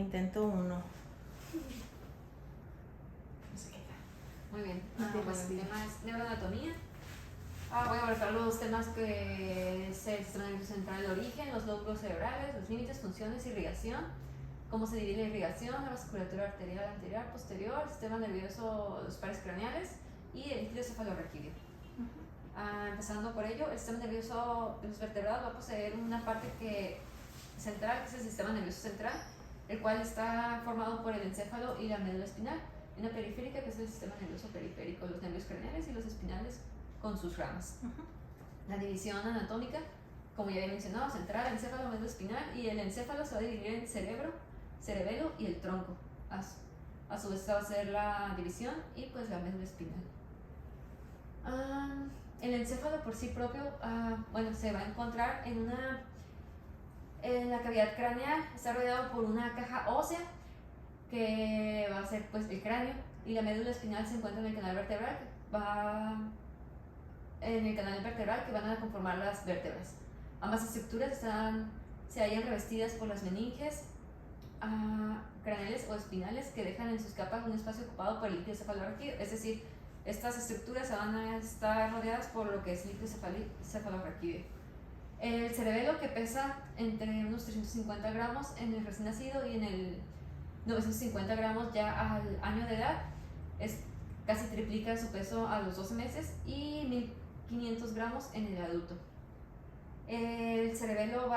Intento 1. No sé qué tal. Muy bien. Bueno, El tema es neuroanatomía. Voy a abarcar los temas que es el sistema nervioso central, el origen, los lóbulos cerebrales, los límites, funciones, irrigación, cómo se divide la irrigación, la vasculatura arterial anterior, posterior, el sistema nervioso, los pares craneales y el líquido cefalorraquídeo. Empezando por ello, el sistema nervioso de los vertebrados va a poseer una parte central, que es el sistema nervioso central, el cual está formado por el encéfalo y la médula espinal, y una periférica, que es el sistema nervioso periférico, los nervios craneales y los espinales con sus ramas. La división anatómica, como ya había mencionado, central, encéfalo, médula espinal, y el encéfalo se va a dividir en cerebro, cerebelo y el tronco. A su vez esta va a ser la división y pues la médula espinal. El encéfalo por sí propio, se va a encontrar en la cavidad craneal. Está rodeado por una caja ósea que va a ser pues el cráneo, y la médula espinal se encuentra en el canal vertebral que van a conformar las vértebras. Ambas estructuras se hallan revestidas por las meninges craneales o espinales, que dejan en sus capas un espacio ocupado por el líquido cefalorraquídeo. Es decir, estas estructuras van a estar rodeadas por lo que es el líquido cefalorraquídeo. El cerebelo, que pesa entre unos 350 gramos en el recién nacido y en el 950 gramos ya al año de edad, casi triplica su peso a los 12 meses, y 1500 gramos en el adulto. El cerebelo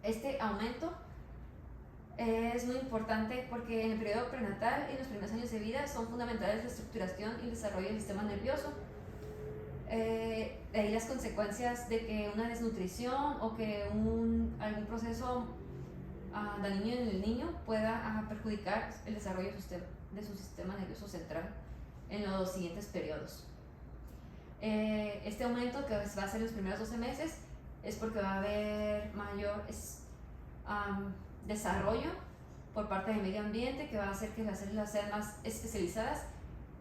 este aumento es muy importante porque en el periodo prenatal y en los primeros años de vida son fundamentales la estructuración y el desarrollo del sistema nervioso. De ahí las consecuencias de que una desnutrición o que algún proceso dañino en el niño pueda perjudicar el desarrollo de su sistema nervioso central en los siguientes periodos. Este aumento, que va a ser en los primeros 12 meses, es porque va a haber mayor desarrollo por parte del medio ambiente, que va a hacer que las células sean más especializadas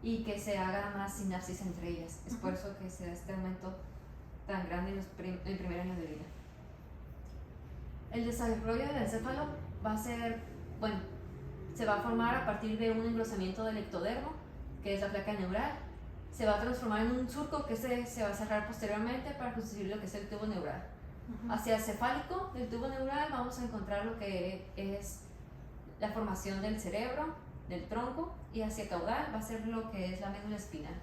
y que se haga más sinapsis entre ellas. Es por eso que se da este aumento tan grande en el primer año de vida. El desarrollo del encéfalo se va a formar a partir de un engrosamiento del ectodermo, que es la placa neural. Se va a transformar en un surco que se va a cerrar posteriormente para constituir lo que es el tubo neural. Hacia el cefálico del tubo neural vamos a encontrar lo que es la formación del cerebro, del tronco, y hacia caudal va a ser lo que es la médula espinal.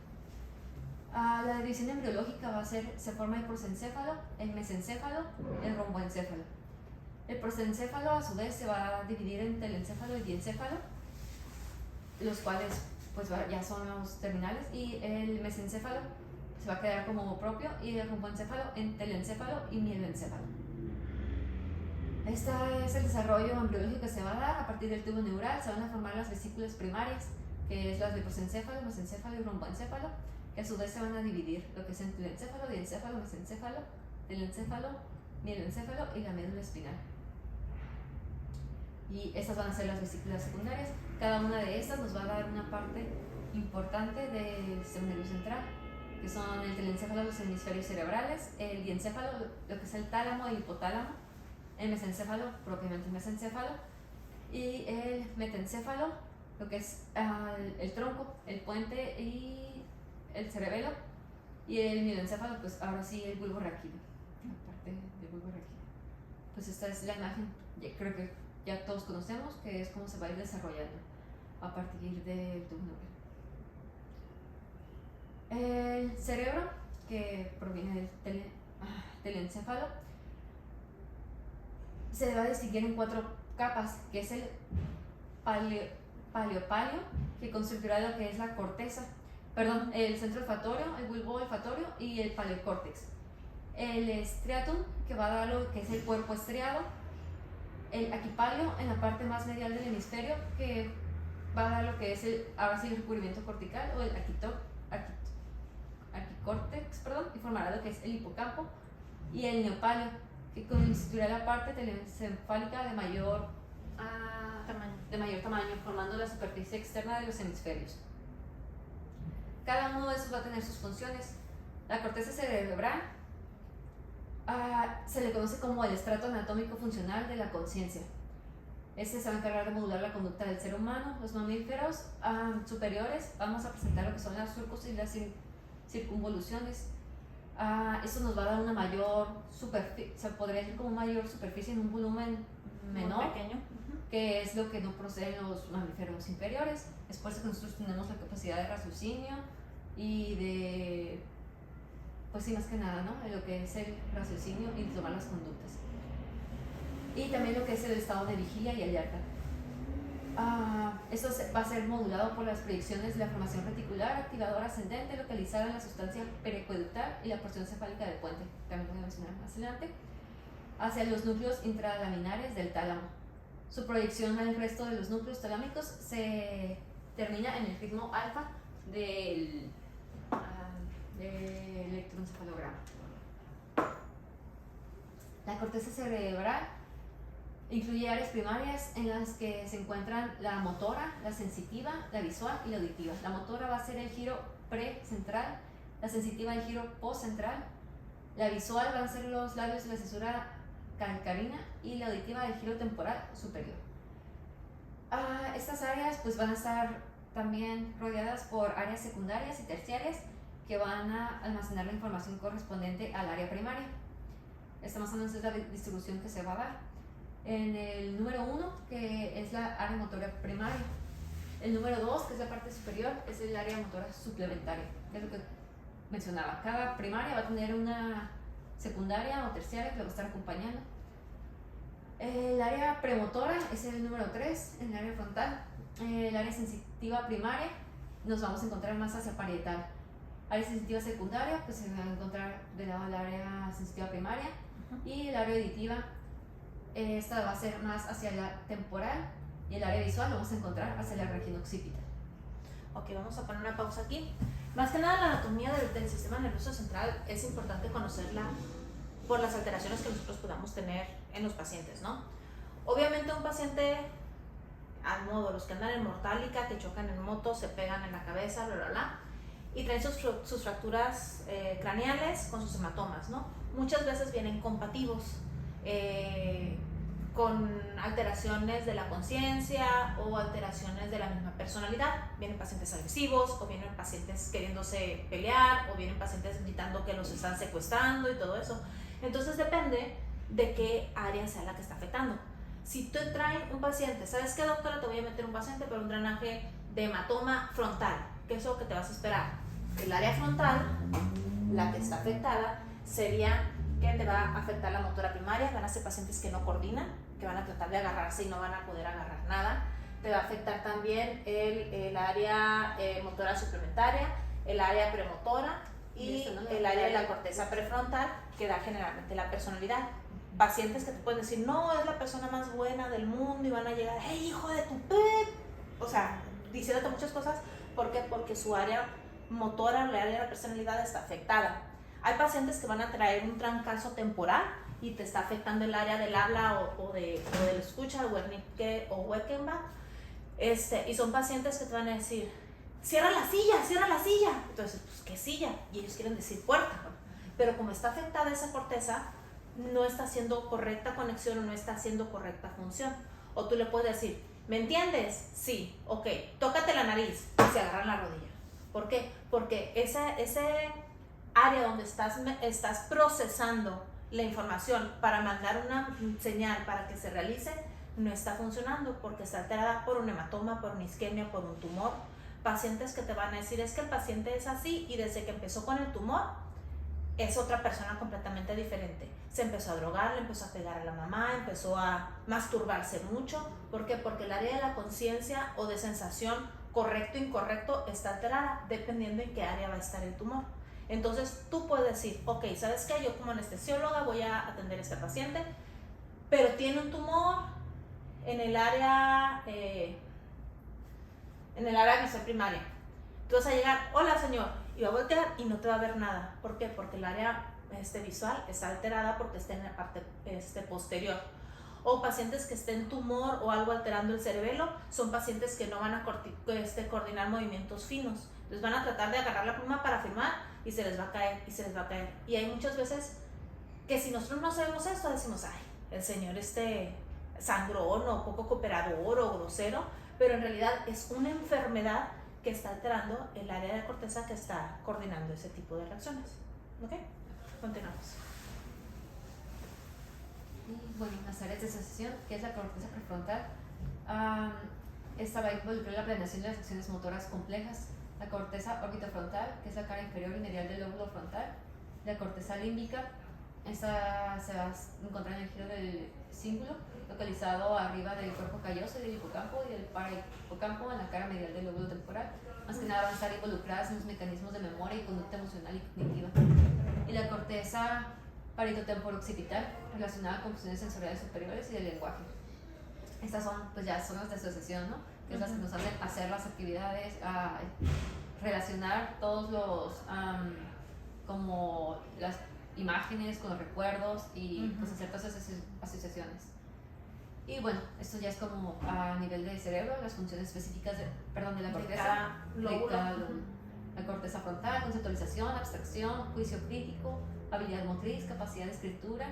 La división embriológica se forma el prosencéfalo, el mesencéfalo, el romboencéfalo. El prosencéfalo a su vez se va a dividir entre el encéfalo y el diencéfalo, los cuales pues ya son los terminales, y el mesencéfalo se va a quedar como propio, y el romboencéfalo entre el encéfalo y mieloencéfalo. Este es el desarrollo embriológico que se va a dar a partir del tubo neural. Se van a formar las vesículas primarias, que es las de prosencéfalo, mesencéfalo y romboencéfalo, que a su vez se van a dividir lo que es entre el encéfalo, diencéfalo, mesencéfalo, el encéfalo, mieloencéfalo y la médula espinal. Y estas van a ser las vesículas secundarias. Cada una de estas nos va a dar una parte importante del sistema nervioso central, que son el telencéfalo, los hemisferios cerebrales, el diencéfalo, lo que es el tálamo y el hipotálamo, el mesencéfalo, propiamente el mesencéfalo, y el metencéfalo, lo que es el tronco, el puente y el cerebelo, y el mieloencéfalo, pues ahora sí el bulbo raquídeo, la parte del bulbo raquídeo. Pues esta es la imagen, creo que ya todos conocemos, que es cómo se va a ir desarrollando a partir del tubo neural. El cerebro, que proviene del telencéfalo, se va a distinguir en 4 capas, que es el paleopalio, que constituirá lo que es la corteza, el centro olfatorio, el bulbo olfatorio y el paleocórtex. El striatum, que va a dar lo que es el cuerpo estriado. El aquipalio, en la parte más medial del hemisferio, que va a dar lo que es el recubrimiento cortical, o el arquicórtex, y formará lo que es el hipocampo. Y el neopalio, que constituirá la parte telencefálica de mayor tamaño, formando la superficie externa de los hemisferios. Cada uno de esos va a tener sus funciones. La corteza cerebral se le conoce como el estrato anatómico funcional de la conciencia. Este se va a encargar de modular la conducta del ser humano. Los mamíferos superiores vamos a presentar lo que son los surcos y las circunvoluciones. Esto nos va a dar una mayor superficie, se podría decir como mayor superficie en un volumen menor, muy pequeño, que es lo que no proceden los mamíferos inferiores. Es por eso que nosotros tenemos la capacidad de raciocinio y de, pues sí, más que nada, ¿no? De lo que es el raciocinio y tomar las conductas. Y también lo que es el estado de vigilia y alerta. Esto va a ser modulado por las proyecciones de la formación reticular, activadora ascendente, localizada en la sustancia periacueductal y la porción cefálica del puente, también lo voy a mencionar más adelante, hacia los núcleos intralaminares del tálamo. Su proyección al resto de los núcleos talámicos se termina en el ritmo alfa del electroencefalograma. La corteza cerebral incluye áreas primarias en las que se encuentran la motora, la sensitiva, la visual y la auditiva. La motora va a ser el giro precentral, la sensitiva el giro postcentral, la visual van a ser los labios de la cesura calcarina y la auditiva el giro temporal superior. Estas áreas pues van a estar también rodeadas por áreas secundarias y terciarias que van a almacenar la información correspondiente al área primaria. Esta más o menos es la distribución que se va a dar. En el número 1, que es la área motora primaria. El número 2, que es la parte superior, es el área motora suplementaria, que es lo que mencionaba. Cada primaria va a tener una secundaria o terciaria que lo va a estar acompañando. El área premotora es el número 3, en el área frontal. El área sensitiva primaria nos vamos a encontrar más hacia parietal. Área sensitiva secundaria, pues se va a encontrar del lado del área sensitiva primaria. Y el área auditiva, esta va a ser más hacia la temporal, y el área visual lo vamos a encontrar hacia la región occipita. Ok, vamos a poner una pausa aquí. Más que nada, la anatomía del sistema nervioso central es importante conocerla por las alteraciones que nosotros podamos tener en los pacientes, ¿no? Obviamente un paciente, al modo los que andan en mortálica, que chocan en moto, se pegan en la cabeza, bla, bla, bla, y traen sus fracturas craneales con sus hematomas, ¿no? Muchas veces vienen compatibles, con alteraciones de la conciencia o alteraciones de la misma personalidad. Vienen pacientes agresivos, o vienen pacientes queriéndose pelear, o vienen pacientes gritando que los están secuestrando y todo eso. Entonces depende de qué área sea la que está afectando. Si tú traes un paciente, ¿sabes qué, doctora? Te voy a meter un paciente por un drenaje de hematoma frontal. ¿Qué es lo que te vas a esperar? El área frontal, la que está afectada, sería que te va a afectar la motora primaria. Van a ser pacientes que no coordinan, que van a tratar de agarrarse y no van a poder agarrar nada. Te va a afectar también el área motora suplementaria, el área premotora y el área de la corteza prefrontal, que da generalmente la personalidad. Pacientes que te pueden decir, no, es la persona más buena del mundo, y van a llegar, hey, hijo de tu pet, o sea, diciéndote muchas cosas. ¿Por qué? Porque su área motora, la área de la personalidad está afectada. Hay pacientes que van a traer un trancazo temporal y te está afectando el área del habla o de la escucha, Wernicke o Weckenbach, y son pacientes que te van a decir, cierra la silla, cierra la silla. Entonces, pues, ¿qué silla? Y ellos quieren decir puerta, ¿no? Pero como está afectada esa corteza, no está haciendo correcta conexión o no está haciendo correcta función. O tú le puedes decir, ¿me entiendes? Sí, ok, tócate la nariz, y se agarran la rodilla. ¿Por qué? Porque ese área donde estás procesando la información para mandar una señal para que se realice, no está funcionando porque está alterada por un hematoma, por una isquemia, por un tumor. Pacientes que te van a decir, es que el paciente es así y desde que empezó con el tumor es otra persona completamente diferente. Se empezó a drogar, le empezó a pegar a la mamá, empezó a masturbarse mucho. ¿Por qué? Porque el área de la conciencia o de sensación correcto o incorrecto está alterada dependiendo en qué área va a estar el tumor. Entonces tú puedes decir, ok, ¿sabes qué? Yo como anestesióloga voy a atender a este paciente, pero tiene un tumor en el área visual primaria. Tú vas a llegar, hola señor, y va a voltear y no te va a ver nada. ¿Por qué? Porque el área visual está alterada porque está en la parte posterior. O pacientes que estén tumor o algo alterando el cerebelo, son pacientes que no van a coordinar movimientos finos. Entonces van a tratar de agarrar la pluma para firmar y se les va a caer y se les va a caer. Y hay muchas veces que si nosotros no sabemos esto, decimos, ay, el señor sangrón o poco cooperador o grosero, pero en realidad es una enfermedad que está alterando el área de la corteza que está coordinando ese tipo de reacciones. ¿Ok? Continuamos. Y bueno, las áreas de asociación, que es la corteza prefrontal, esta va a involucrar la planeación de las acciones motoras complejas, la corteza orbitofrontal, que es la cara inferior y medial del lóbulo frontal, la corteza límbica, esta se va a encontrar en el giro del cíngulo, localizado arriba del cuerpo calloso y del hipocampo y del parahipocampo en la cara medial del lóbulo temporal. Más que nada van a estar involucradas en los mecanismos de memoria y conducta emocional y cognitiva. Y la corteza paritotemporoccipital, relacionada con funciones sensoriales superiores y del lenguaje. Estas son, pues ya son las de asociación, ¿no? Que es las que nos hacen hacer las actividades, relacionar todos los, como las imágenes con los recuerdos y pues hacer todas esas asociaciones. Y bueno, esto ya es como a nivel de cerebro, las funciones específicas de la corteza. La corteza frontal, conceptualización, abstracción, juicio crítico, habilidad motriz, capacidad de escritura,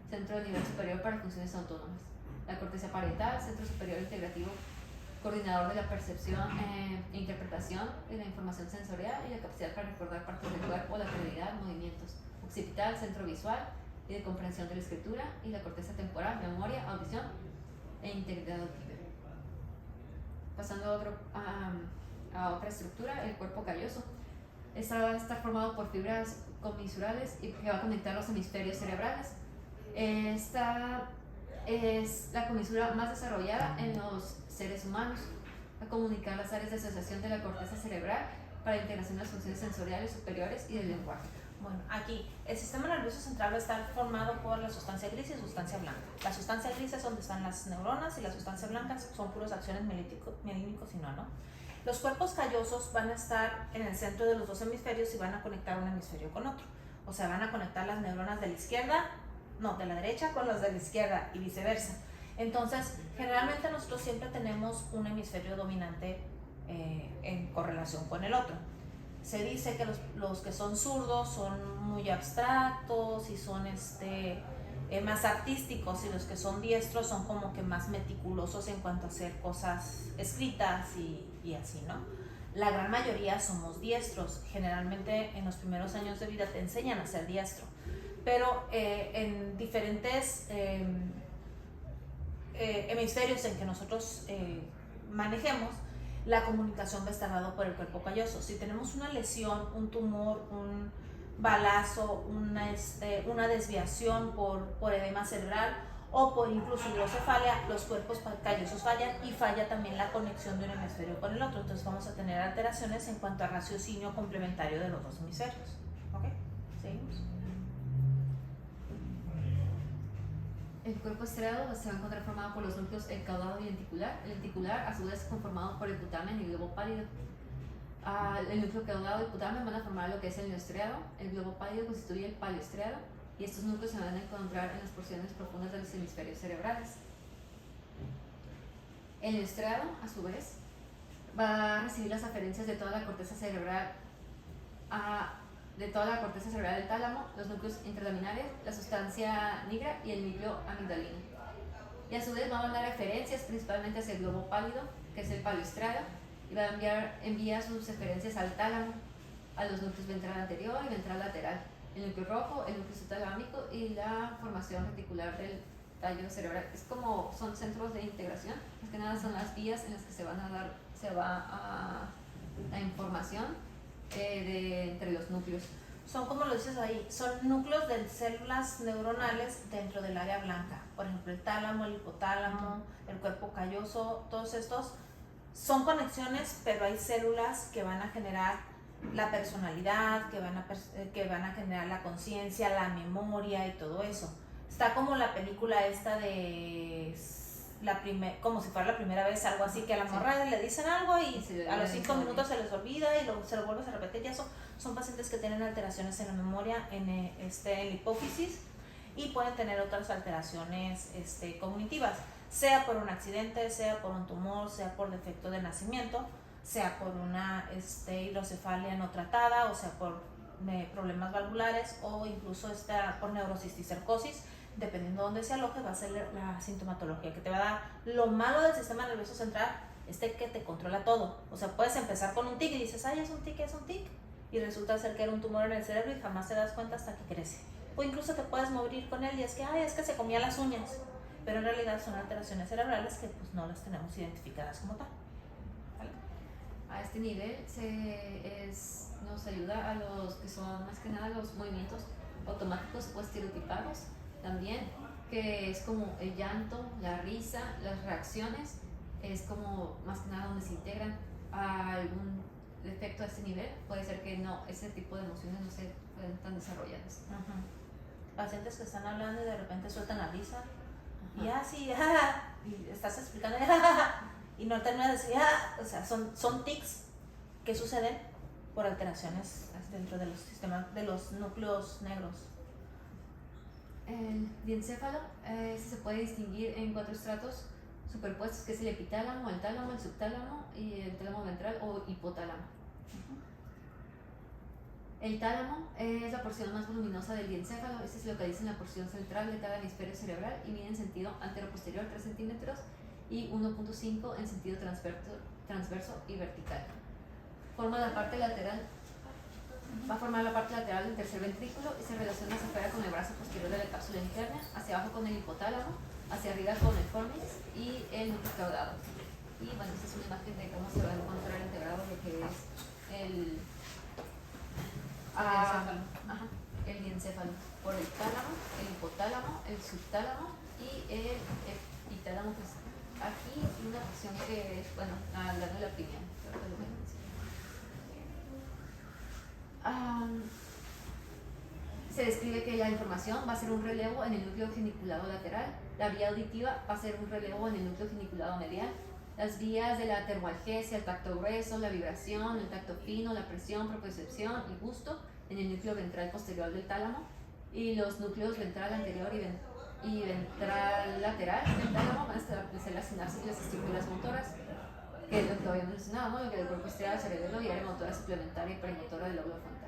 centro de nivel superior para funciones autónomas. La corteza parietal, centro superior integrativo, coordinador de la percepción e interpretación de la información sensorial y la capacidad para recordar partes del cuerpo, la claridad, movimientos. Occipital, centro visual y de comprensión de la escritura, y la corteza temporal, memoria, audición e integridad auditiva. Pasando a otra estructura, el cuerpo calloso. Esta va a estar formado por fibras comisurales y que va a conectar los hemisferios cerebrales. Esta es la comisura más desarrollada en los seres humanos, a comunicar las áreas de asociación de la corteza cerebral para la integración de las funciones sensoriales superiores y del lenguaje. Bueno, aquí el sistema nervioso central va a estar formado por la sustancia gris y sustancia blanca. La sustancia gris es donde están las neuronas y la sustancia blanca son puras acciones mielínicos y no. Los cuerpos callosos van a estar en el centro de los dos hemisferios y van a conectar un hemisferio con otro. O sea, van a conectar las neuronas de la derecha con las de la izquierda y viceversa. Entonces, generalmente nosotros siempre tenemos un hemisferio dominante en correlación con el otro. Se dice que los que son zurdos son muy abstractos y son más artísticos, y los que son diestros son como que más meticulosos en cuanto a hacer cosas escritas y así, ¿no? La gran mayoría somos diestros. Generalmente en los primeros años de vida te enseñan a ser diestro, pero en diferentes hemisferios en que nosotros manejemos, la comunicación va a estar dado por el cuerpo calloso. Si tenemos una lesión, un tumor, un balazo, una desviación por edema cerebral o por incluso hidrocefalia, los cuerpos callosos fallan y falla también la conexión de un hemisferio con el otro. Entonces vamos a tener alteraciones en cuanto a raciocinio complementario de los dos hemisferios. ¿Ok? Seguimos. El cuerpo estriado se va a encontrar formado por los núcleos encaudado y lenticular. El lenticular, a su vez, conformado por el putamen y el globo pálido. El núcleo caudado y putamen van a formar lo que es el neoestriado. El globo pálido constituye el paleoestriado, y estos núcleos se van a encontrar en las porciones profundas de los hemisferios cerebrales. El neoestriado, a su vez, va a recibir las aferencias de toda la corteza cerebral del tálamo, los núcleos intralaminares, la sustancia nigra y el núcleo amigdalino. Y a su vez va a mandar referencias principalmente hacia el globo pálido, que es el paleoestriado, y va a enviar sus referencias al tálamo, a los núcleos ventral anterior y ventral lateral, el núcleo rojo, el núcleo subtalámico y la formación reticular del tallo cerebral. Es como son centros de integración, más que nada son las vías en las que se va la información entre los núcleos. Son, como lo dices ahí, son núcleos de células neuronales dentro del área blanca. Por ejemplo, el tálamo, el hipotálamo, el cuerpo calloso, todos estos son conexiones, pero hay células que van a generar la personalidad, que van a generar la conciencia, la memoria y todo eso. Está como la película esta de como si fuera la primera vez, algo así, que a la morra le dicen algo y a los 5 minutos se les olvida y luego se lo vuelves a repetir. Ya son pacientes que tienen alteraciones en la memoria, en la hipófisis, y pueden tener otras alteraciones cognitivas, sea por un accidente, sea por un tumor, sea por defecto de nacimiento, sea por una hidrocefalia no tratada, o sea por problemas valvulares, o incluso por neurocisticercosis, dependiendo de dónde se aloje, va a ser la sintomatología que te va a dar. Lo malo del sistema nervioso central es que te controla todo. O sea, puedes empezar con un tic y dices, ay, es un tic, y resulta ser que era un tumor en el cerebro y jamás te das cuenta hasta que crece. O incluso te puedes morir con él y es que, ay, es que se comía las uñas. Pero en realidad son alteraciones cerebrales que pues no las tenemos identificadas como tal. ¿Vale? A este nivel nos ayuda a los que son más que nada los movimientos automáticos o estereotipados también, que es como el llanto, la risa, las reacciones, es como más que nada donde se integran a algún defecto a este nivel. Puede ser que no, ese tipo de emociones no se pueden tan desarrolladas. Pacientes que están hablando y de repente sueltan la risa. Ajá. Y así, y estás explicando, y no terminas de decir, o sea, son tics que suceden por alteraciones dentro de los sistemas, de los núcleos negros. El diencéfalo se puede distinguir en 4 estratos superpuestos, que es el epitálamo, el tálamo, el subtálamo y el tálamo ventral o hipotálamo. El tálamo es la porción más voluminosa del diencéfalo. Este se localiza en la porción central de cada hemisferio cerebral y mide en sentido antero-posterior 3 centímetros y 1.5 en sentido transverso y vertical. Va a formar la parte lateral del tercer ventrículo y se relaciona hacia afuera con el brazo posterior de la cápsula interna, hacia abajo con el hipotálamo, hacia arriba con el fornix y el núcleo caudado. Y bueno, esta es una imagen de cómo se va a encontrar integrado lo que es el diencéfalo por el tálamo, el hipotálamo, el subtálamo y el epitálamo. Pues aquí una opción que es, bueno, hablando de la opinión, se describe que la información va a ser un relevo en el núcleo geniculado lateral, la vía auditiva va a ser un relevo en el núcleo geniculado medial, las vías de la termoalgesia, el tacto grueso, la vibración, el tacto fino, la presión, propiocepción y gusto en el núcleo ventral posterior del tálamo, y los núcleos ventral anterior y ventral lateral del tálamo van a establecer las sinapsis y las estructuras motoras, que es lo que habíamos mencionado, ¿no? Lo que el cuerpo estriado, cerebelo y área motora suplementaria y premotora del lóbulo frontal.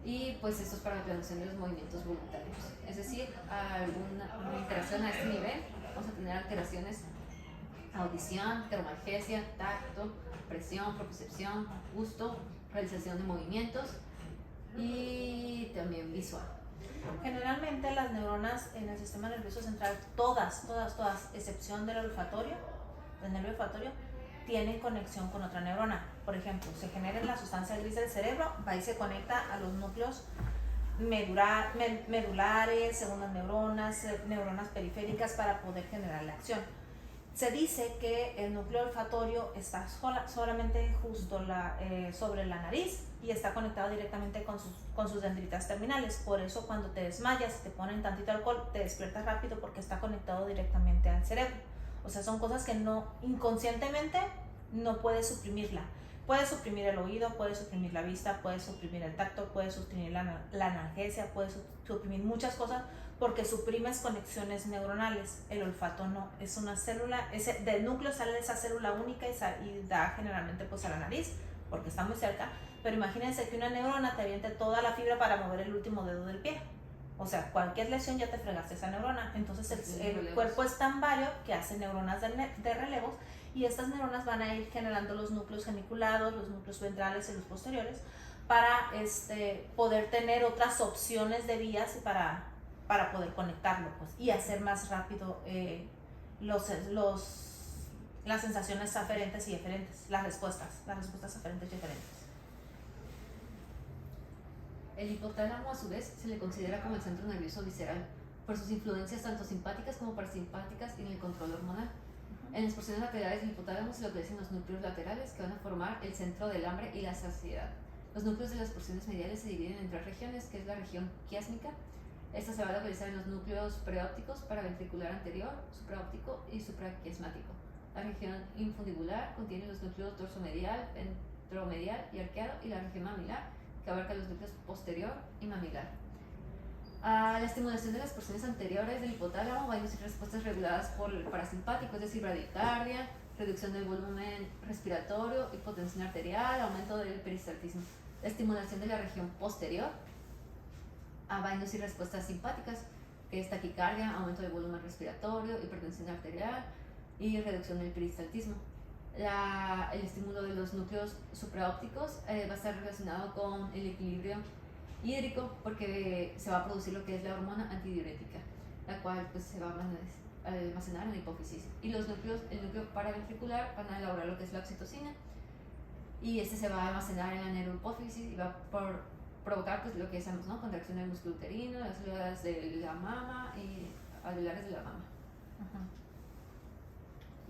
Y pues esto es para la planeación de los movimientos voluntarios. Es decir, alguna interacción a este nivel, vamos a tener alteraciones: audición, termoalgesia, tacto, presión, propiocepción, gusto, realización de movimientos y también visual. Generalmente las neuronas en el sistema nervioso central, todas, excepción del olfatorio, del nervio olfatorio, tienen conexión con otra neurona. Por ejemplo, se genera la sustancia gris del cerebro, va y se conecta a los núcleos medulares, segundas neuronas periféricas para poder generar la acción. Se dice que el núcleo olfatorio está solamente justo sobre la nariz y está conectado directamente con sus dendritas terminales. Por eso cuando te desmayas, te ponen tantito alcohol, te despiertas rápido porque está conectado directamente al cerebro. O sea, son cosas que inconscientemente no puedes suprimirla. Puedes suprimir el oído, puedes suprimir la vista, puedes suprimir el tacto, puedes suprimir la analgesia, puedes suprimir muchas cosas porque suprimes conexiones neuronales. El olfato no, es una célula, del núcleo sale esa célula única y da generalmente pues a la nariz porque está muy cerca, pero imagínense que una neurona te aviente toda la fibra para mover el último dedo del pie. O sea, cualquier lesión ya te fregaste esa neurona. Entonces el cuerpo es tan vario que hace neuronas de relevos y estas neuronas van a ir generando los núcleos geniculados, los núcleos ventrales y los posteriores para poder tener otras opciones de vías para poder conectarlo pues, y hacer más rápido las sensaciones aferentes y eferentes, las respuestas aferentes y eferentes. El hipotálamo, a su vez, se le considera como el centro nervioso visceral por sus influencias tanto simpáticas como parasimpáticas en el control hormonal. En las porciones laterales del hipotálamo se localizan los núcleos laterales que van a formar el centro del hambre y la saciedad. Los núcleos de las porciones mediales se dividen en 3 regiones, que es la región quiásmica. Esta se va a localizar en los núcleos preópticos, paraventricular anterior, supraóptico y supraquiasmático. La región infundibular contiene los núcleos dorsomedial, ventromedial y arqueado, y la región mamilar, que abarca los núcleos posterior y mamilar. A la estimulación de las porciones anteriores del hipotálamo va a inducir respuestas reguladas por el parasimpático, es decir, bradicardia, reducción del volumen respiratorio, hipotensión arterial, aumento del peristaltismo. La estimulación de la región posterior va a inducir respuestas simpáticas, que es taquicardia, aumento del volumen respiratorio, hipertensión arterial y reducción del peristaltismo. El estímulo de los núcleos supraópticos va a estar relacionado con el equilibrio hídrico, porque se va a producir lo que es la hormona antidiurética, la cual pues se va a almacenar en la hipófisis, y el núcleo paraventricular van a elaborar lo que es la oxitocina, y este se va a almacenar en la neurohipófisis y va a provocar pues lo que sabemos, ¿no? Contracción del músculo uterino, las células de la mama y alveolares de la mama.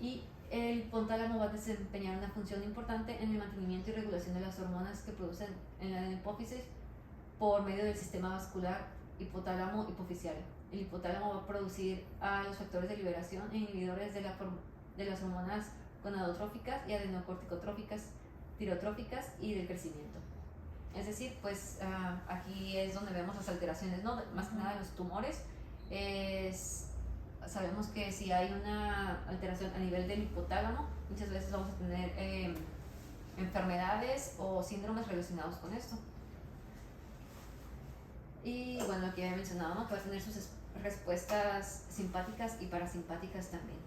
Y el hipotálamo va a desempeñar una función importante en el mantenimiento y regulación de las hormonas que producen en la hipófisis por medio del sistema vascular hipotálamo hipofisiario. El hipotálamo va a producir a los factores de liberación e inhibidores de las hormonas gonadotróficas y adenocorticotróficas, tirotróficas y del crecimiento. Es decir, pues aquí es donde vemos las alteraciones, ¿no? Más que nada en los tumores. Sabemos que si hay una alteración a nivel del hipotálamo, muchas veces vamos a tener enfermedades o síndromes relacionados con esto. Y bueno, lo que ya he mencionado, ¿no? Que va a tener sus respuestas simpáticas y parasimpáticas también.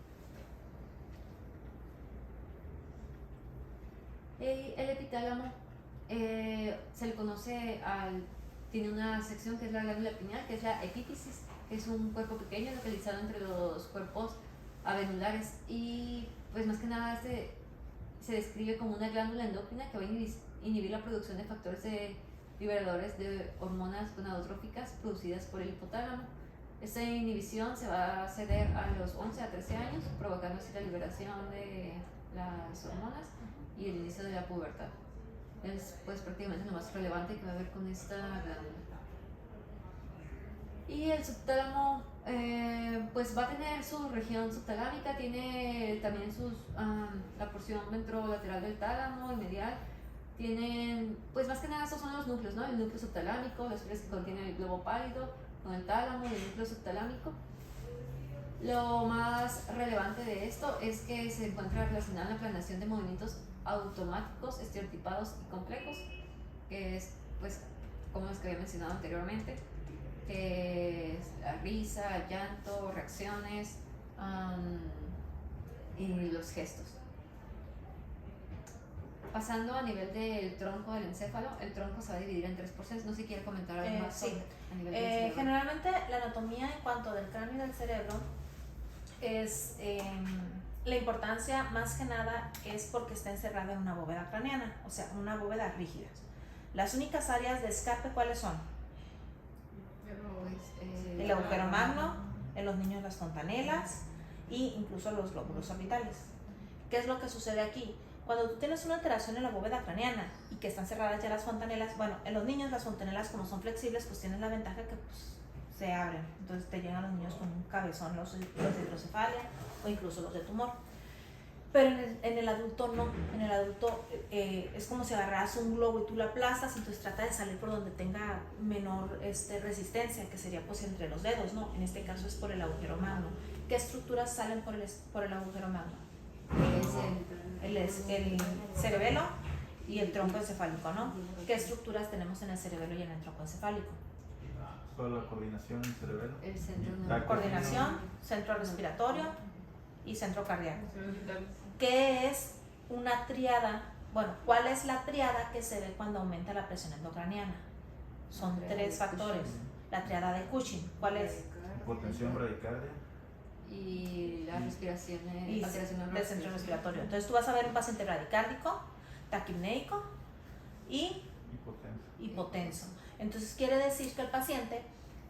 El epitálamo se le conoce tiene una sección que es la glándula pineal, que es la epífisis, que es un cuerpo pequeño localizado entre los cuerpos avenulares, y pues más que nada se describe como una glándula endocrina que va a inhibir la producción de factores liberadores de hormonas gonadotróficas producidas por el hipotálamo. Esta inhibición se va a ceder a los 11 a 13 años, provocando así la liberación de las hormonas y el inicio de la pubertad. Es pues prácticamente lo más relevante que va a haber con esta glándula. Y el subtálamo pues va a tener su región subtalámica, tiene también la porción ventrolateral del tálamo y medial. Tienen, pues más que nada estos son los núcleos, ¿no? El núcleo subtalámico, los fibras que contienen el globo pálido con el tálamo y el núcleo subtalámico. Lo más relevante de esto es que se encuentra relacionada en la planeación de movimientos automáticos, estereotipados y complejos, que es pues como los que había mencionado anteriormente, que es la risa, el llanto, reacciones y los gestos. Pasando a nivel del tronco del encéfalo, el tronco se va a dividir en 3 porciones. No sé si quiere comentar algo más Sí. a nivel del cerebro. Generalmente la anatomía en cuanto del cráneo y del cerebro es la importancia más que nada es porque está encerrada en una bóveda craneana, o sea, una bóveda rígida. Las únicas áreas de escape, ¿cuáles son? El agujero magno, en los niños las fontanelas e incluso los lóbulos orbitales. ¿Qué es lo que sucede aquí? Cuando tú tienes una alteración en la bóveda craneana y que están cerradas ya las fontanelas, bueno, en los niños las fontanelas como son flexibles, pues tienen la ventaja que pues, se abren. Entonces te llegan los niños con un cabezón, los de hidrocefalia o incluso los de tumor. Pero en el adulto no. En el adulto es como si agarraras un globo y tú lo aplastas, entonces trata de salir por donde tenga menor resistencia, que sería pues entre los dedos, ¿no? En este caso es por el agujero magno. ¿Qué estructuras salen por el agujero magno? Es el cerebelo y el tronco encefálico, ¿no? ¿Qué estructuras tenemos en el cerebelo y en el tronco encefálico? Solo la coordinación en el cerebelo. El centro Coordinación, centro respiratorio y centro cardíaco. ¿Qué es una triada? Bueno, ¿cuál es la triada que se ve cuando aumenta la presión endocraniana? Son 3 factores. La triada de Cushing, ¿cuál es? Hipotensión, bradicardia. Y la respiración Y del centro respiratorio. Entonces tú vas a ver un paciente bradicárdico, taquipneico y hipotenso. Entonces quiere decir que el paciente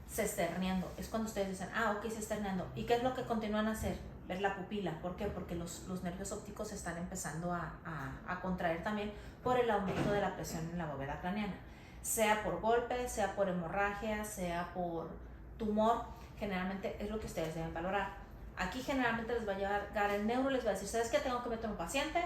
se está herniando. Es cuando ustedes dicen, ok, se está herniando. ¿Y qué es lo que continúan a hacer? Ver la pupila. ¿Por qué? Porque los nervios ópticos se están empezando a contraer también por el aumento de la presión en la bóveda craneana. Sea por golpe, sea por hemorragia, sea por tumor, generalmente es lo que ustedes deben valorar. Aquí generalmente les va a llegar el neuro, les va a decir, ¿sabes qué? Tengo que meter un paciente,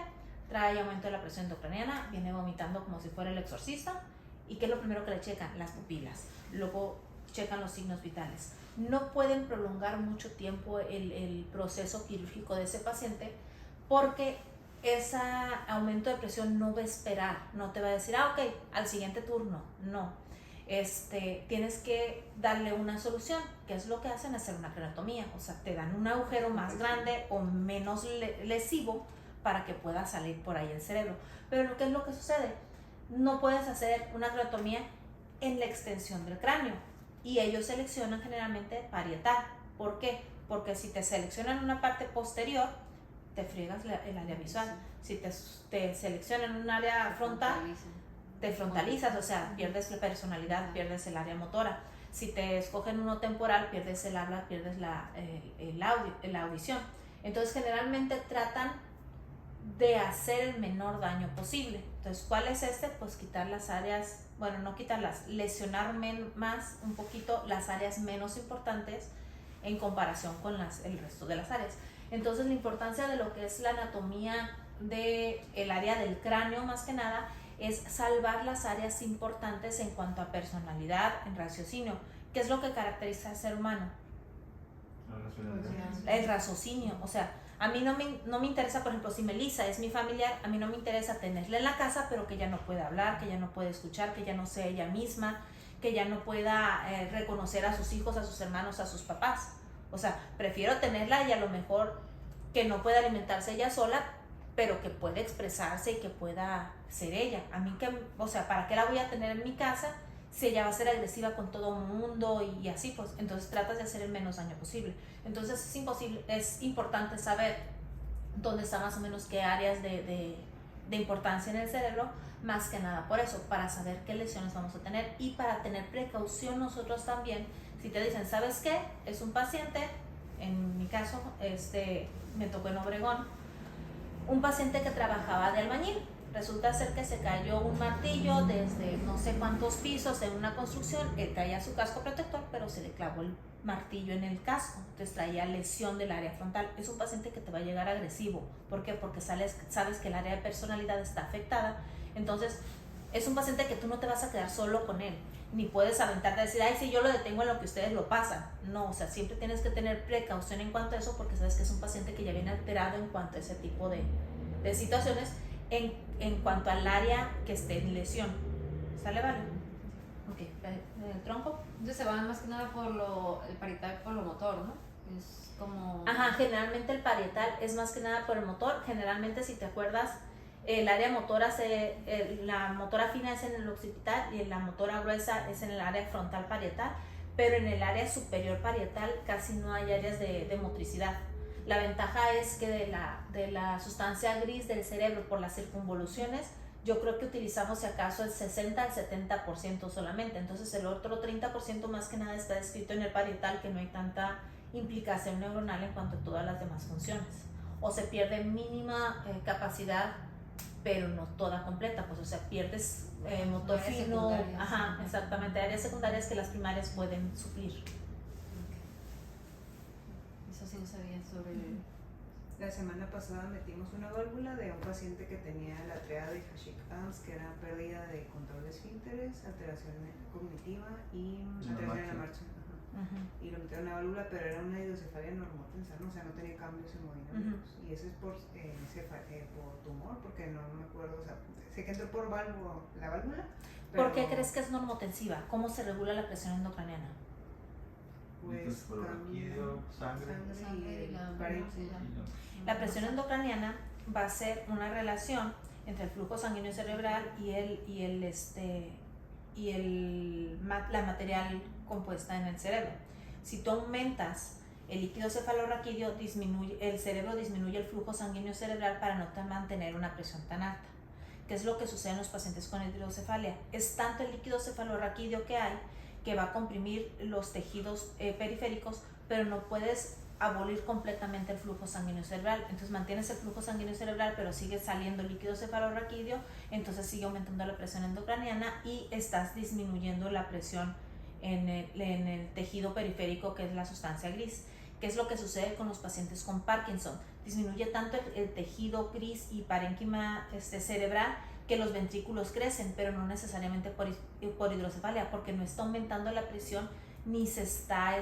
trae aumento de la presión endocraniana, viene vomitando como si fuera el exorcista. ¿Y qué es lo primero que le checan? Las pupilas. Luego checan los signos vitales. No pueden prolongar mucho tiempo el proceso quirúrgico de ese paciente porque ese aumento de presión no va a esperar, no te va a decir, ok, al siguiente turno, no. tienes que darle una solución, que es lo que hacen, hacer una craniotomía. O sea, te dan un agujero más grande o menos lesivo para que pueda salir por ahí el cerebro. Pero ¿qué es lo que sucede? No puedes hacer una craniotomía en la extensión del cráneo, y ellos seleccionan generalmente parietal. ¿Por qué? Porque si te seleccionan una parte posterior, te friegas el área visual. Si te seleccionan un área frontal, te frontalizas, o sea, pierdes la personalidad, pierdes el área motora. Si te escogen uno temporal, pierdes el habla, pierdes la audición. Entonces, generalmente tratan de hacer el menor daño posible. Entonces, ¿cuál es Pues quitar las áreas, bueno, no quitarlas, lesionar más un poquito las áreas menos importantes en comparación con el resto de las áreas. Entonces, la importancia de lo que es la anatomía del área del cráneo, más que nada, es salvar las áreas importantes en cuanto a personalidad, en raciocinio. ¿Qué es lo que caracteriza al ser humano? El raciocinio. O sea, a mí no me interesa, por ejemplo, si Melissa es mi familiar, a mí no me interesa tenerla en la casa, pero que ella no pueda hablar, que ella no puede escuchar, que ella no sea ella misma, que ella no pueda reconocer a sus hijos, a sus hermanos, a sus papás. O sea, prefiero tenerla y a lo mejor que no pueda alimentarse ella sola, pero que pueda expresarse y que pueda ser ella. A mí, o sea, ¿para qué la voy a tener en mi casa si ella va a ser agresiva con todo el mundo y así? Pues entonces tratas de hacer el menos daño posible. Entonces es importante saber dónde está más o menos qué áreas de importancia en el cerebro, más que nada por eso, para saber qué lesiones vamos a tener y para tener precaución nosotros también. Si te dicen, ¿sabes qué? Es un paciente, en mi caso, me tocó en Obregón, un paciente que trabajaba de albañil. Resulta ser que se cayó un martillo desde no sé cuántos pisos en una construcción. Él traía su casco protector, pero se le clavó el martillo en el casco, entonces traía lesión del área frontal. Es un paciente que te va a llegar agresivo. ¿Por qué? Porque sabes que el área de personalidad está afectada. Entonces es un paciente que tú no te vas a quedar solo con él, ni puedes aventarte a decir, ay, sí, yo lo detengo en lo que ustedes lo pasan. No, o sea, siempre tienes que tener precaución en cuanto a eso, porque sabes que es un paciente que ya viene alterado en cuanto a ese tipo de situaciones, en cuanto al área que esté en lesión. ¿Sale, vale? Ok, ¿el tronco? Entonces se van más que nada por el parietal, por lo motor, ¿no? Es como... Ajá, generalmente el parietal es más que nada por el motor. Generalmente, si te acuerdas, el área motora, la motora fina es en el occipital y la motora gruesa es en el área frontal parietal, pero en el área superior parietal casi no hay áreas de motricidad. La ventaja es que de la sustancia gris del cerebro por las circunvoluciones, yo creo que utilizamos si acaso el 60 al 70% solamente. Entonces el otro 30% más que nada está descrito en el parietal, que no hay tanta implicación neuronal en cuanto a todas las demás funciones. O se pierde mínima capacidad, pero no toda completa, pues, o sea, pierdes motor fino. Ajá, exactamente, áreas secundarias que las primarias pueden suplir. Eso sí no sabía sobre... La semana pasada metimos una válvula de un paciente que tenía la triada de Hashik-Ams, que era pérdida de control de esfínteres, alteración cognitiva y alteración en la marcha. Y lo metieron en la válvula, pero era una hidrocefalia normotensa, ¿no? O sea, no tenía cambios hemodinámicos. Y eso es por tumor, porque no me acuerdo, o sea, sé que entró por la válvula. Pero ¿por qué crees que es normotensiva? ¿Cómo se regula la presión endocraniana? Pues sangre y la parénquima. La presión endocraniana va a ser una relación entre el flujo sanguíneo cerebral y la material compuesta en el cerebro. Si tú aumentas el líquido cefalorraquídeo, el cerebro disminuye el flujo sanguíneo cerebral para no mantener una presión tan alta. ¿Qué es lo que sucede en los pacientes con hidrocefalia? Es tanto el líquido cefalorraquídeo que hay que va a comprimir los tejidos periféricos, pero no puedes abolir completamente el flujo sanguíneo cerebral. Entonces mantienes el flujo sanguíneo cerebral, pero sigue saliendo líquido cefalorraquídeo, entonces sigue aumentando la presión endocraniana y estás disminuyendo la presión en el tejido periférico, que es la sustancia gris. ¿Qué es lo que sucede con los pacientes con Parkinson? Disminuye tanto el tejido gris y parénquima cerebral que los ventrículos crecen, pero no necesariamente por hidrocefalia, porque no está aumentando la presión ni se está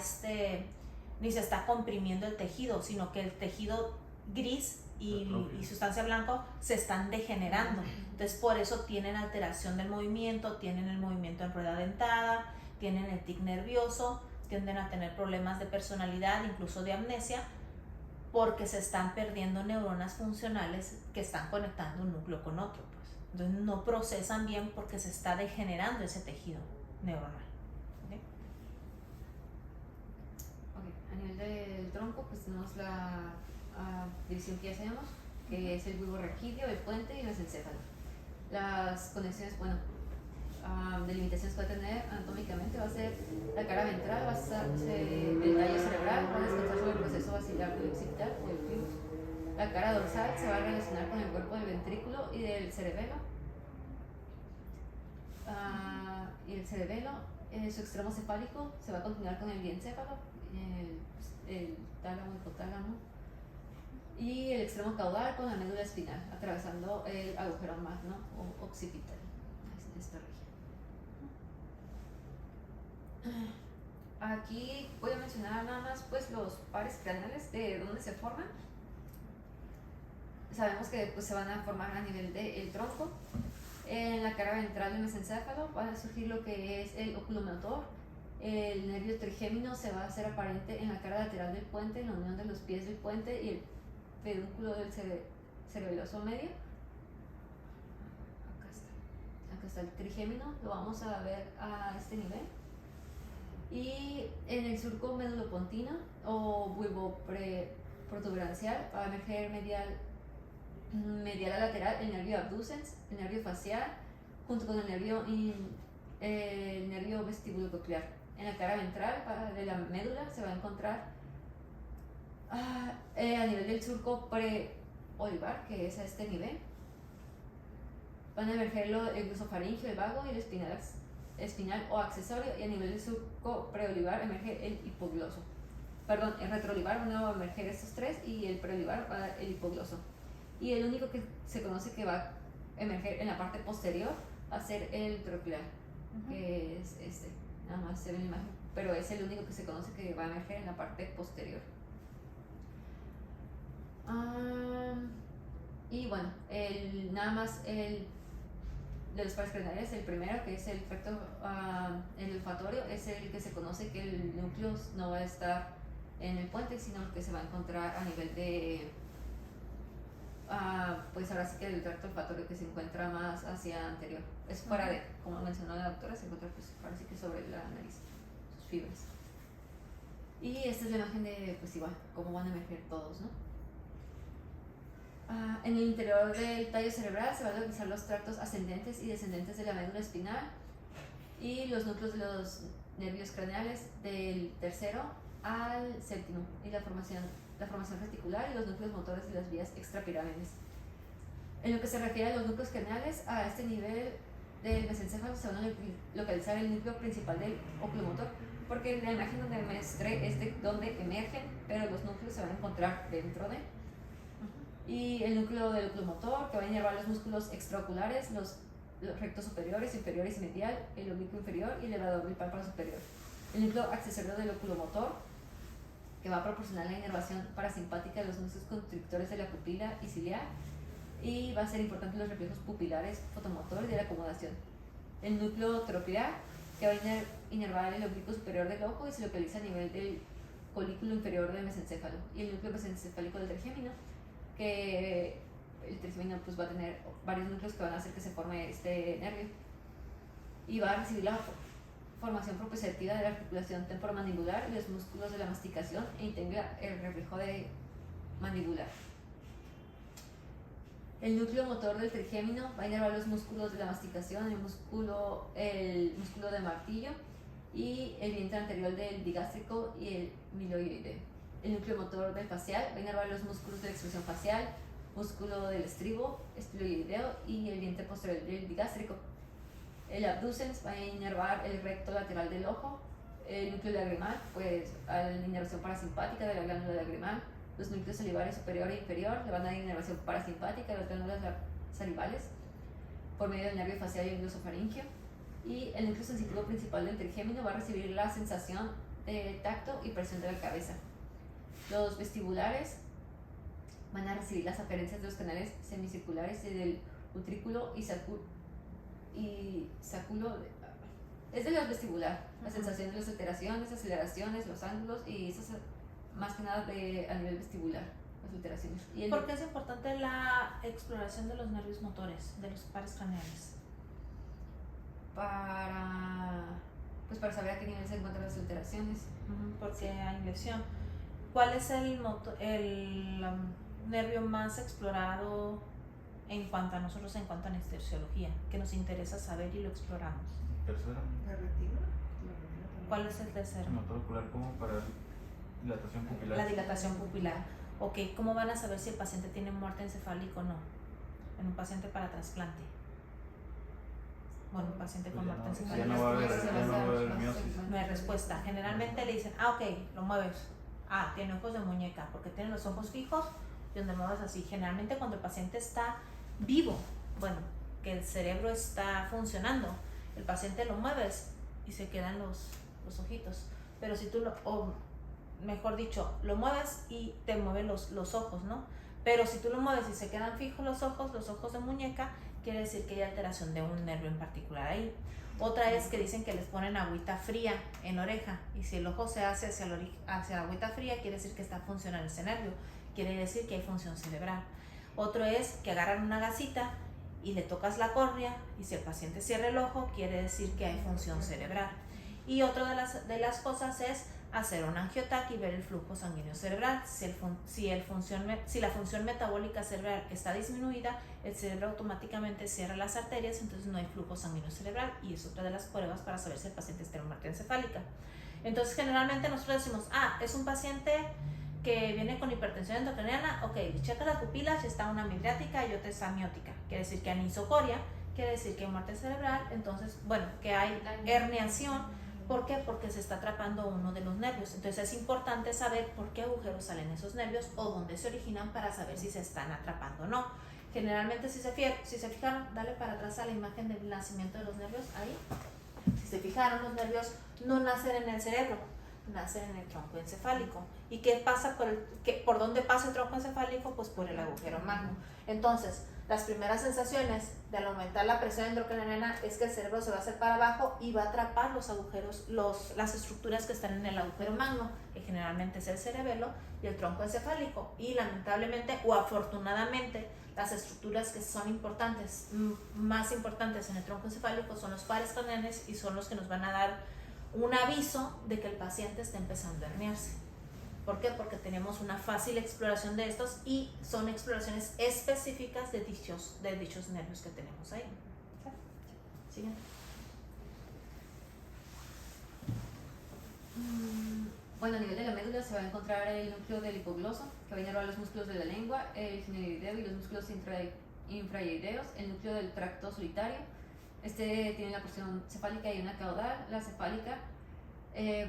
comprimiendo el tejido, sino que el tejido gris y Atrofia. sustancia blanca se están degenerando. Entonces por eso tienen alteración del movimiento, tienen el movimiento en rueda dentada, tienen el tic nervioso, tienden a tener problemas de personalidad, incluso de amnesia, porque se están perdiendo neuronas funcionales que están conectando un núcleo con otro, pues. Entonces no procesan bien porque se está degenerando ese tejido neuronal. ¿Okay? Ok, a nivel del tronco, pues tenemos la división que ya sabemos, que es el bulbo raquídeo, el puente y el mesencéfalo. Las conexiones, bueno, delimitaciones que va a tener anatómicamente va a ser la cara ventral, va a ser el tallo cerebral, va a descansar sobre el proceso basilar del occipital o el pubis. La cara dorsal se va a relacionar con el cuerpo del ventrículo y del cerebelo. Y el cerebelo, su extremo cefálico se va a continuar con el diencéfalo, el tálamo, hipotálamo, y el extremo caudal con la médula espinal, atravesando el agujero magno o occipital, en esta región. Aquí voy a mencionar nada más pues los pares craneales de dónde se forman. Sabemos que pues, se van a formar a nivel del tronco. En la cara ventral del mesencéfalo va a surgir lo que es el oculomotor. El nervio trigémino se va a hacer aparente en la cara lateral del puente, en la unión de los pies del puente y el pedúnculo del cerebeloso medio. Acá está el trigémino, lo vamos a ver a este nivel. Y en el surco medulopontino o bulbo protuberancial va a emerger medial a lateral el nervio abducens, el nervio facial, junto con el nervio vestibulococlear. En la cara ventral de la médula se va a encontrar a nivel del surco preolivar, que es a este nivel. Van a emerger el glosofaringio, el vago y el espinal o accesorio, y a nivel del surco preolivar emerge el hipogloso. Perdón, el retroolivar van a emerger estos tres y el preolivar va a dar el hipogloso. Y el único que se conoce que va a emerger en la parte posterior va a ser el troclear, que es este, nada más se ve en la imagen, pero es el único que se conoce que va a emerger en la parte posterior. Y bueno, nada más de los pares craneales, el primero, que es el tracto el olfatorio, es el que se conoce que el núcleo no va a estar en el puente, sino que se va a encontrar a nivel de pues ahora sí que el tracto olfatorio, que se encuentra más hacia anterior, es fuera de, como mencionó la doctora, se encuentra pues ahora sí que sobre la nariz, sus fibras. Y esta es la imagen de pues igual, cómo van a emerger todos, ¿no? En el interior del tallo cerebral se van a localizar los tractos ascendentes y descendentes de la médula espinal y los núcleos de los nervios craneales del tercero al séptimo, y la formación reticular y los núcleos motores de las vías extrapiramidales. En lo que se refiere a los núcleos craneales, a este nivel del mesencéfalo se van a localizar el núcleo principal del oculomotor, porque en la imagen donde me mostré es de donde emergen, pero los núcleos se van a encontrar dentro de. Y el núcleo del oculomotor, que va a inervar los músculos extraoculares, los rectos superiores, inferiores y medial, el oblicuo inferior y el elevador del párpado superior. El núcleo accesorio del oculomotor, que va a proporcionar la inervación parasimpática de los músculos constrictores de la pupila y ciliar, y va a ser importante los reflejos pupilares, fotomotores y de la acomodación. El núcleo troclear, que va a inervar el oblicuo superior del ojo y se localiza a nivel del colículo inferior del mesencéfalo. Y el núcleo mesencefálico del trigémino, que el trigémino pues va a tener varios núcleos que van a hacer que se forme este nervio, y va a recibir la formación propioceptiva de la articulación temporomandibular y los músculos de la masticación, e integra el reflejo mandibular. El núcleo motor del trigémino va a inervar los músculos de la masticación, el músculo de martillo y el vientre anterior del digástrico y el miloideo. El núcleo motor del facial va a inervar los músculos de la expresión facial, músculo del estribo, estiloideo y el vientre posterior del digástrico. El abducens va a inervar el recto lateral del ojo. El núcleo lagrimal, pues a la inervación parasimpática de la glándula lagrimal. Los núcleos salivares superior e inferior le van a dar inervación parasimpática de las glándulas salivales por medio del nervio facial y el glosofaringio. Y el núcleo sensitivo principal del trigémino va a recibir la sensación de tacto y presión de la cabeza. Los vestibulares van a recibir las aferencias de los canales semicirculares y del utrículo y sáculo es de los vestibular, la sensación de las alteraciones, aceleraciones, los ángulos y esas más que nada a nivel vestibular, las alteraciones. ¿Por qué es importante la exploración de los nervios motores, de los pares craneales? Para saber a qué nivel se encuentran las alteraciones. Porque hay inversión. ¿Cuál es el nervio más explorado en cuanto a nosotros, en cuanto a anestesiología, que nos interesa saber y lo exploramos? Tercero, La retina. ¿Cuál es el tercero? el motor ocular como para dilatación pupilar. La dilatación pupilar. Ok, ¿cómo van a saber si el paciente tiene muerte encefálica o no? En un paciente para trasplante. Bueno, un paciente con muerte encefálica. Ya no va a haber miosis. No hay respuesta. Generalmente le dicen, ok, lo mueves. Tiene ojos de muñeca, porque tiene los ojos fijos y donde mueves así. Generalmente cuando el paciente está vivo, bueno, que el cerebro está funcionando, el paciente lo mueves y se quedan los ojitos. Pero si tú o mejor dicho, lo mueves y te mueven los ojos, ¿no? Pero si tú lo mueves y se quedan fijos los ojos de muñeca, quiere decir que hay alteración de un nervio en particular ahí. Otra es que dicen que les ponen agüita fría en la oreja y si el ojo se hace hacia la agüita fría, quiere decir que está funcionando ese nervio, quiere decir que hay función cerebral. Otro es que agarran una gasita y le tocas la córnea y si el paciente cierra el ojo, quiere decir que hay función cerebral. Y otra de las cosas es hacer un angiotac y ver el flujo sanguíneo cerebral. Si la función metabólica cerebral está disminuida, el cerebro automáticamente cierra las arterias, entonces no hay flujo sanguíneo cerebral y es otra de las pruebas para saber si el paciente está en muerte encefálica. Entonces generalmente nosotros decimos, es un paciente que viene con hipertensión endocriniana, ok, le checa las pupilas y está una midriática y otra es amiótica, quiere decir que hay anisocoria, quiere decir que hay muerte cerebral, entonces, bueno, que hay herniación. ¿Por qué? Porque se está atrapando uno de los nervios. Entonces es importante saber por qué agujeros salen esos nervios o dónde se originan para saber si se están atrapando o no. Generalmente si se fijaron, dale para atrás a la imagen del nacimiento de los nervios, ahí. Si se fijaron, los nervios no nacen en el cerebro, nacen en el tronco encefálico. ¿Y qué pasa por dónde pasa el tronco encefálico? Pues por el agujero magno. Entonces, las primeras sensaciones de al aumentar la presión endocrinal es que el cerebro se va a hacer para abajo y va a atrapar los agujeros, las estructuras que están en el agujero magno, que generalmente es el cerebelo y el tronco encefálico. Y lamentablemente o afortunadamente, las estructuras que son importantes, más importantes en el tronco encefálico son los pares craneales y son los que nos van a dar un aviso de que el paciente está empezando a herniarse. ¿Por qué? Porque tenemos una fácil exploración de estos y son exploraciones específicas de dichos nervios que tenemos ahí. Siguiente. Bueno, a nivel de la médula se va a encontrar el núcleo del hipogloso, que va a inervar los músculos de la lengua, el gineroideo y los músculos infraoideos, el núcleo del tracto solitario. Este tiene la porción cefálica y una caudal. La cefálica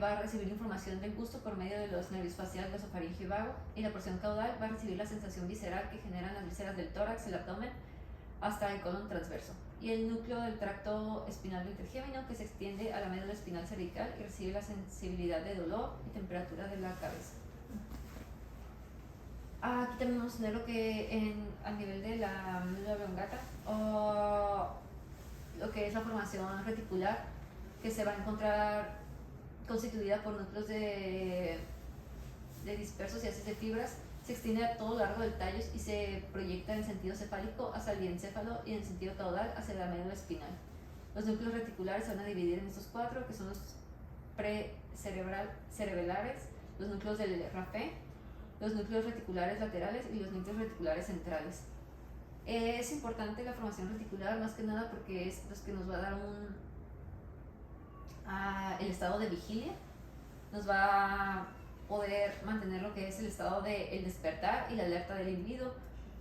va a recibir información del gusto por medio de los nervios facial, glosofaringio y vago, y la porción caudal va a recibir la sensación visceral que generan las vísceras del tórax, el abdomen, hasta el colon transverso. Y el núcleo del tracto espinal del trigémino, que se extiende a la médula espinal cervical y recibe la sensibilidad de dolor y temperatura de la cabeza. Aquí también vamos a tener lo que a nivel de la médula oblongata, o lo que es la formación reticular, que se va a encontrar constituida por núcleos de dispersos y haces de fibras, se extiende a todo lo largo del tallo y se proyecta en sentido cefálico hacia el diencéfalo y en sentido caudal hacia la médula espinal. Los núcleos reticulares se van a dividir en estos cuatro, que son los cerebrales, los núcleos del RAFE, los núcleos reticulares laterales y los núcleos reticulares centrales. Es importante la formación reticular más que nada porque es los que nos va a dar el estado de vigilia, nos va a poder mantener lo que es el estado del despertar y la alerta del individuo,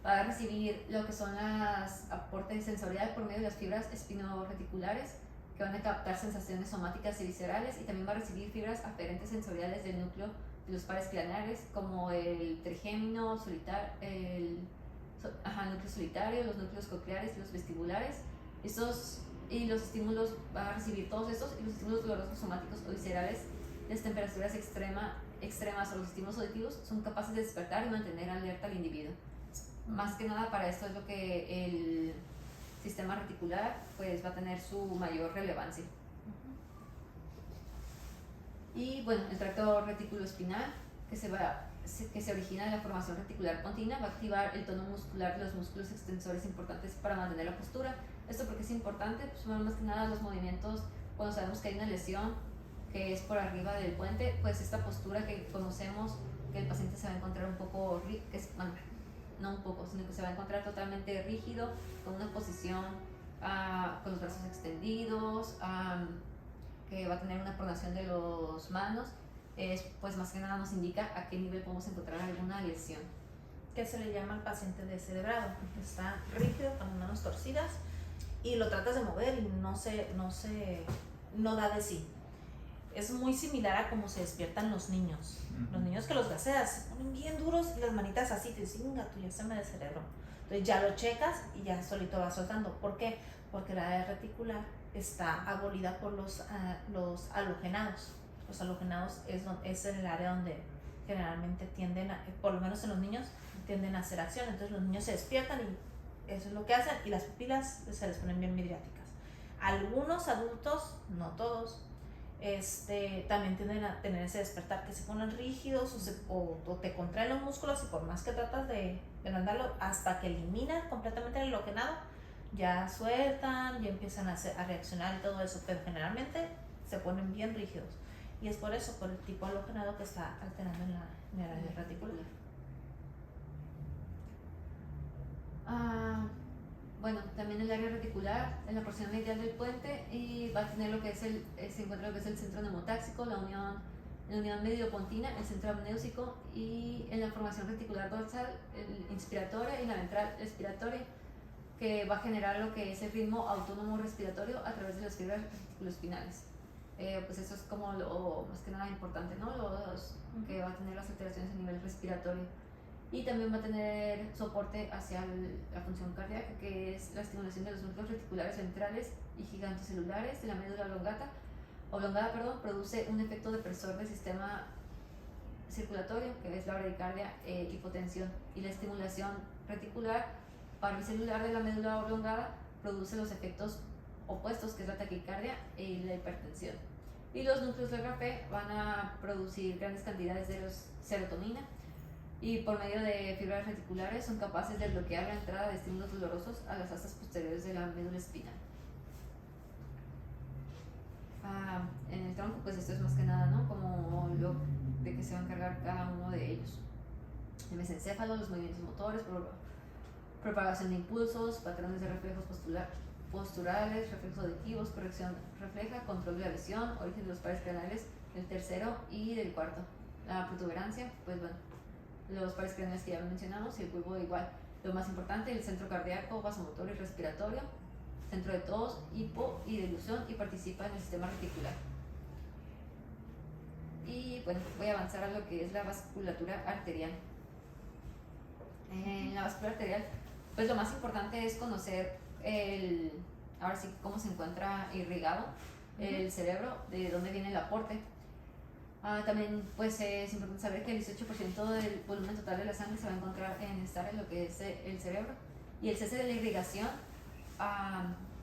va a recibir lo que son los aportes sensoriales por medio de las fibras espinoreticulares que van a captar sensaciones somáticas y viscerales, y también va a recibir fibras aferentes sensoriales del núcleo de los pares craneales como el trigémino, el núcleo solitario, los núcleos cocleares y los vestibulares. Y los estímulos van a recibir todos estos, y los estímulos dolorosos somáticos o viscerales, las temperaturas extremas extremas o los estímulos auditivos son capaces de despertar y mantener alerta al individuo. Más que nada para esto es lo que el sistema reticular pues va a tener su mayor relevancia. Y bueno, el tracto reticuloespinal que se origina en la formación reticular continua va a activar el tono muscular de los músculos extensores importantes para mantener la postura. Esto porque es importante, pues más que nada los movimientos cuando sabemos que hay una lesión que es por arriba del puente, pues esta postura que conocemos que el paciente se va a encontrar un poco, no un poco, sino que se va a encontrar totalmente rígido, con una posición con los brazos extendidos, que va a tener una pronación de las manos, pues más que nada nos indica a qué nivel podemos encontrar alguna lesión. Que se le llama al paciente descerebrado, está rígido con las manos torcidas y lo tratas de mover y no da de sí. Es muy similar a cómo se despiertan los niños. Los niños que los gaseas se ponen bien duros y las manitas así, te dicen, tú ya se me descerebró. Entonces ya lo checas y ya solito va soltando. ¿Por qué? Porque la área reticular está abolida por los halogenados. Los halogenados es el área donde generalmente tienden, por lo menos en los niños, tienden a hacer acción. Entonces los niños se despiertan y eso es lo que hacen y las pupilas se les ponen bien midriáticas. Algunos adultos, no todos, también tienden a tener ese despertar, que se ponen rígidos o te contraen los músculos y por más que tratas de mandarlo hasta que eliminan completamente el halogenado, ya sueltan, ya empiezan a reaccionar y todo eso, pero generalmente se ponen bien rígidos y es por eso, por el tipo de halogenado que está alterando en el área reticular. Bueno, también el área reticular en la porción medial del puente y va a tener lo que es se encuentra lo que es el centro neumotáxico, la unión mediopontina, el centro amnésico y en la formación reticular dorsal, el inspiratoria y la ventral expiratoria, que va a generar lo que es el ritmo autónomo respiratorio a través de las fibras reticuloespinales. Pues eso es como lo más que nada importante, ¿no? Que va a tener las alteraciones a nivel respiratorio. Y también va a tener soporte hacia la función cardíaca, que es la estimulación de los núcleos reticulares centrales y gigantocelulares de la médula oblongada, produce un efecto depresor del sistema circulatorio, que es la bradicardia, hipotensión, y la estimulación reticular parvicelular de la médula oblongada produce los efectos opuestos, que es la taquicardia y la hipertensión. Y los núcleos del RAP van a producir grandes cantidades de serotonina y por medio de fibras reticulares son capaces de bloquear la entrada de estímulos dolorosos a las astas posteriores de la médula espinal. En el tronco, pues esto es más que nada, ¿no? Como lo de que se va a encargar cada uno de ellos. El mesencéfalo, los movimientos motores, propagación de impulsos, patrones de reflejos posturales, reflejos auditivos, corrección refleja, control de la visión, origen de los pares craneales, el tercero y del cuarto. La protuberancia, pues bueno, los pares craneales que ya mencionamos y el bulbo igual. Lo más importante, el centro cardíaco, vasomotor y respiratorio, centro de tos, hipo y dilución y participa en el sistema reticular. Y bueno, voy a avanzar a lo que es la vasculatura arterial. En la vasculatura arterial, pues lo más importante es conocer ahora sí cómo se encuentra irrigado el cerebro, de dónde viene el aporte. También pues es importante saber que el 18% del volumen total de la sangre se va a encontrar estar en lo que es el cerebro, y el cese de la irrigación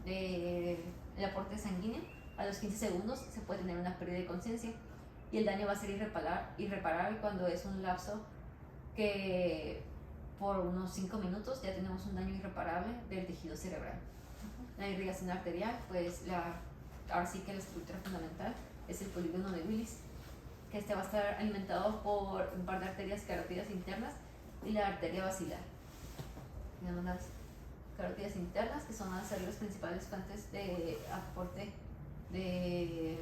el aporte sanguíneo a los 15 segundos se puede tener una pérdida de conciencia, y el daño va a ser irreparable cuando es un lapso que por unos 5 minutos ya tenemos un daño irreparable del tejido cerebral. La irrigación arterial, pues ahora sí que la estructura fundamental es el polígono de Willis, que va a estar alimentado por un par de arterias carótidas internas y la arteria basilar. Tenemos las carótidas internas, que son las arterias principales fuentes de aporte de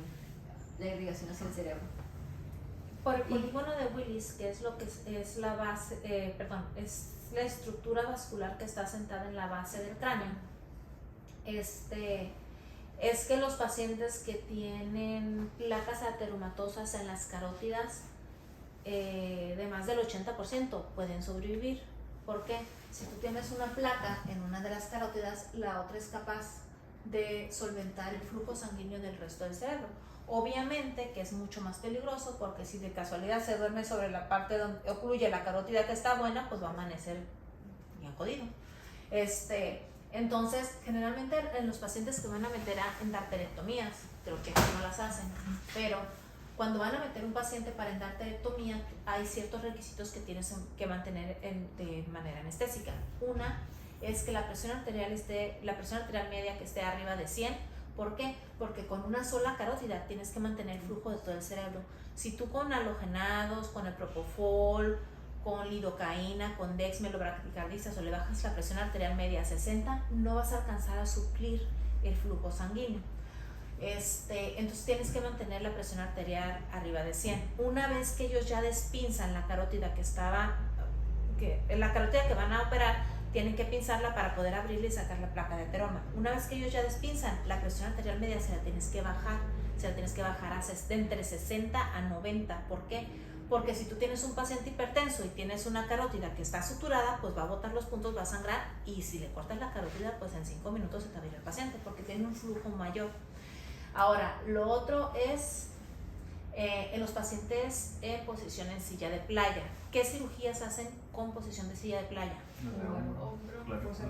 irrigación hacia el cerebro. Por el polígono de Willis, que es lo que es la base, es la estructura vascular que está sentada en la base del cráneo. Es que los pacientes que tienen placas ateromatosas en las carótidas de más del 80% pueden sobrevivir. ¿Por qué? Si tú tienes una placa en una de las carótidas, la otra es capaz de solventar el flujo sanguíneo del resto del cerebro. Obviamente que es mucho más peligroso porque si de casualidad se duerme sobre la parte donde ocluye la carótida que está buena, pues va a amanecer bien jodido. Entonces, generalmente en los pacientes que van a meter a endarterectomías, creo que no las hacen, pero cuando van a meter un paciente para endarterectomía, hay ciertos requisitos que tienes que mantener de manera anestésica. Una es que la presión arterial media que esté arriba de 100. ¿Por qué? Porque con una sola carótida tienes que mantener el flujo de todo el cerebro. Si tú con halogenados, con el propofol, con lidocaína, con dexme, brachycardistas o le bajas la presión arterial media a 60, no vas a alcanzar a suplir el flujo sanguíneo. Entonces tienes que mantener la presión arterial arriba de 100. Una vez que ellos ya despinzan la carótida la carótida que van a operar, tienen que pinzarla para poder abrirla y sacar la placa de ateroma. Una vez que ellos ya despinzan, la presión arterial media se la tienes que bajar de entre 60 a 90. ¿Por qué? Porque si tú tienes un paciente hipertenso y tienes una carótida que está suturada, pues va a botar los puntos, va a sangrar, y si le cortas la carótida, pues en 5 minutos se te va a ir el paciente porque tiene un flujo mayor. Ahora, lo otro es en los pacientes en posición en silla de playa. ¿Qué cirugías hacen con posición de silla de playa?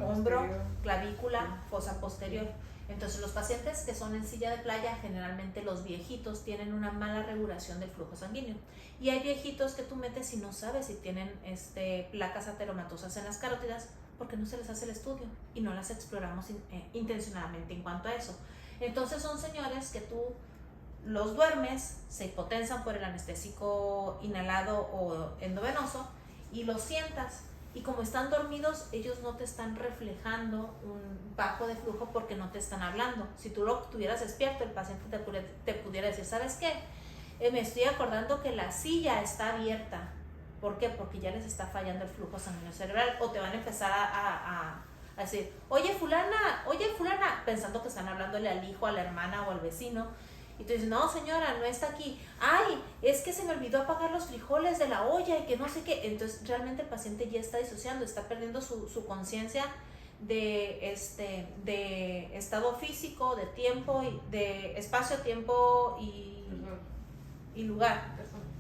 Hombro, clavícula, fosa posterior. Entonces los pacientes que son en silla de playa, generalmente los viejitos, tienen una mala regulación del flujo sanguíneo. Y hay viejitos que tú metes y no sabes si tienen placas ateromatosas en las carótidas porque no se les hace el estudio y no las exploramos intencionadamente en cuanto a eso. Entonces son señores que tú los duermes, se hipotensan por el anestésico inhalado o endovenoso y los sientas. Y como están dormidos, ellos no te están reflejando un bajo de flujo porque no te están hablando. Si tú lo tuvieras despierto, el paciente te pudiera decir, ¿sabes qué? Me estoy acordando que la silla está abierta. ¿Por qué? Porque ya les está fallando el flujo sanguíneo cerebral. O te van a empezar a decir, oye fulana, pensando que están hablándole al hijo, a la hermana o al vecino. Y tú dices, no señora, no está aquí. Ay, es que se me olvidó apagar los frijoles de la olla y que no sé qué. Entonces realmente el paciente ya está disociando, está perdiendo su conciencia de estado físico, de tiempo, de espacio, tiempo y lugar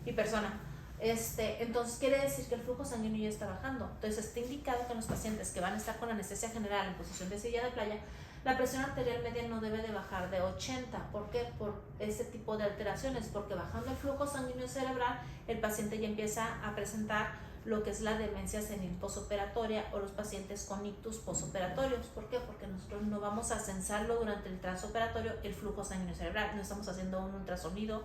y persona. Entonces quiere decir que el flujo sanguíneo ya está bajando. Entonces está indicado que en los pacientes que van a estar con anestesia general en posición de silla de playa, la presión arterial media no debe de bajar de 80. ¿Por qué? Por ese tipo de alteraciones, porque bajando el flujo sanguíneo cerebral, el paciente ya empieza a presentar lo que es la demencia senil posoperatoria o los pacientes con ictus posoperatorios. ¿Por qué? Porque nosotros no vamos a censarlo durante el transoperatorio el flujo sanguíneo cerebral, no estamos haciendo un ultrasonido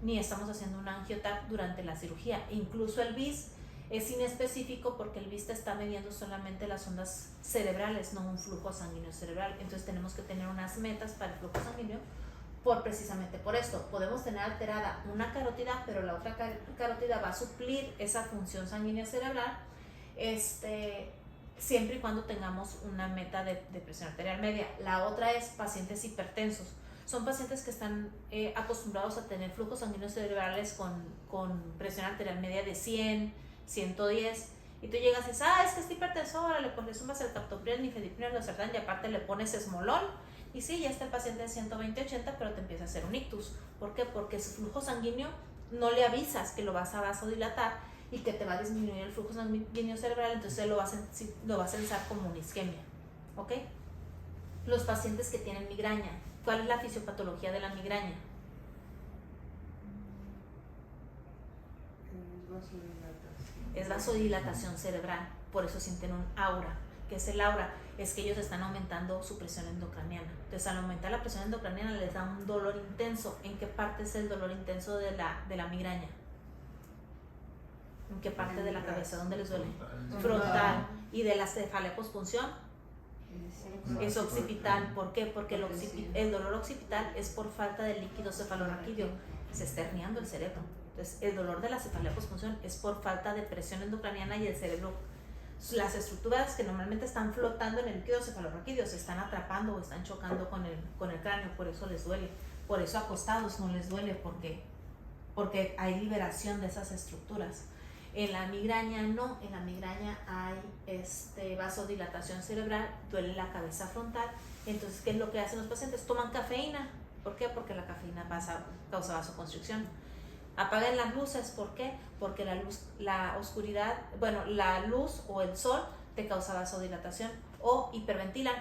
ni estamos haciendo un angioTAC durante la cirugía. Incluso el BIS es inespecífico porque el BIS te está midiendo solamente las ondas cerebrales, no un flujo sanguíneo cerebral. Entonces tenemos que tener unas metas para el flujo sanguíneo precisamente por esto. Podemos tener alterada una carótida, pero la otra carótida va a suplir esa función sanguínea cerebral, siempre y cuando tengamos una meta de presión arterial media. La otra es pacientes hipertensos. Son pacientes que están acostumbrados a tener flujos sanguíneos cerebrales con presión arterial media de 100, 110, y tú llegas y dices, es que está hipertenso, órale, pues le sumas el captopril, nifedipine, losartán, y aparte le pones esmolol, y sí, ya está el paciente de 120, 80, pero te empieza a hacer un ictus. ¿Por qué? Porque su flujo sanguíneo no le avisas que lo vas a vasodilatar y que te va a disminuir el flujo sanguíneo cerebral, entonces lo va a censar como una isquemia, ¿ok? Los pacientes que tienen migraña, ¿cuál es la fisiopatología de la migraña? Es vasodilatación cerebral, por eso sienten un aura. ¿Qué es el aura? Es que ellos están aumentando su presión endocraniana. Entonces, al aumentar la presión endocraniana les da un dolor intenso. ¿En qué parte es el dolor intenso de la migraña? ¿En qué parte de la cabeza? ¿Dónde les duele? Frontal. ¿Y de la cefaleopospunción? Es occipital. ¿Por qué? Porque el dolor occipital es por falta de líquido cefalorraquídeo. Se está herniando el cerebro. Entonces, el dolor de la cefaleopospunción es por falta de presión endocraniana y el cerebro, las estructuras que normalmente están flotando en el líquido cefalorraquídeo se están atrapando o están chocando con el cráneo, por eso les duele. Por eso acostados no les duele, porque hay liberación de esas estructuras. En la migraña no, en la migraña hay vasodilatación cerebral, duele la cabeza frontal. Entonces, ¿qué es lo que hacen los pacientes? Toman cafeína, ¿Por qué? Porque la cafeína causa vasoconstricción. Apaguen las luces, ¿por qué? Porque la oscuridad, bueno, la luz o el sol te causa vasodilatación o hiperventilan.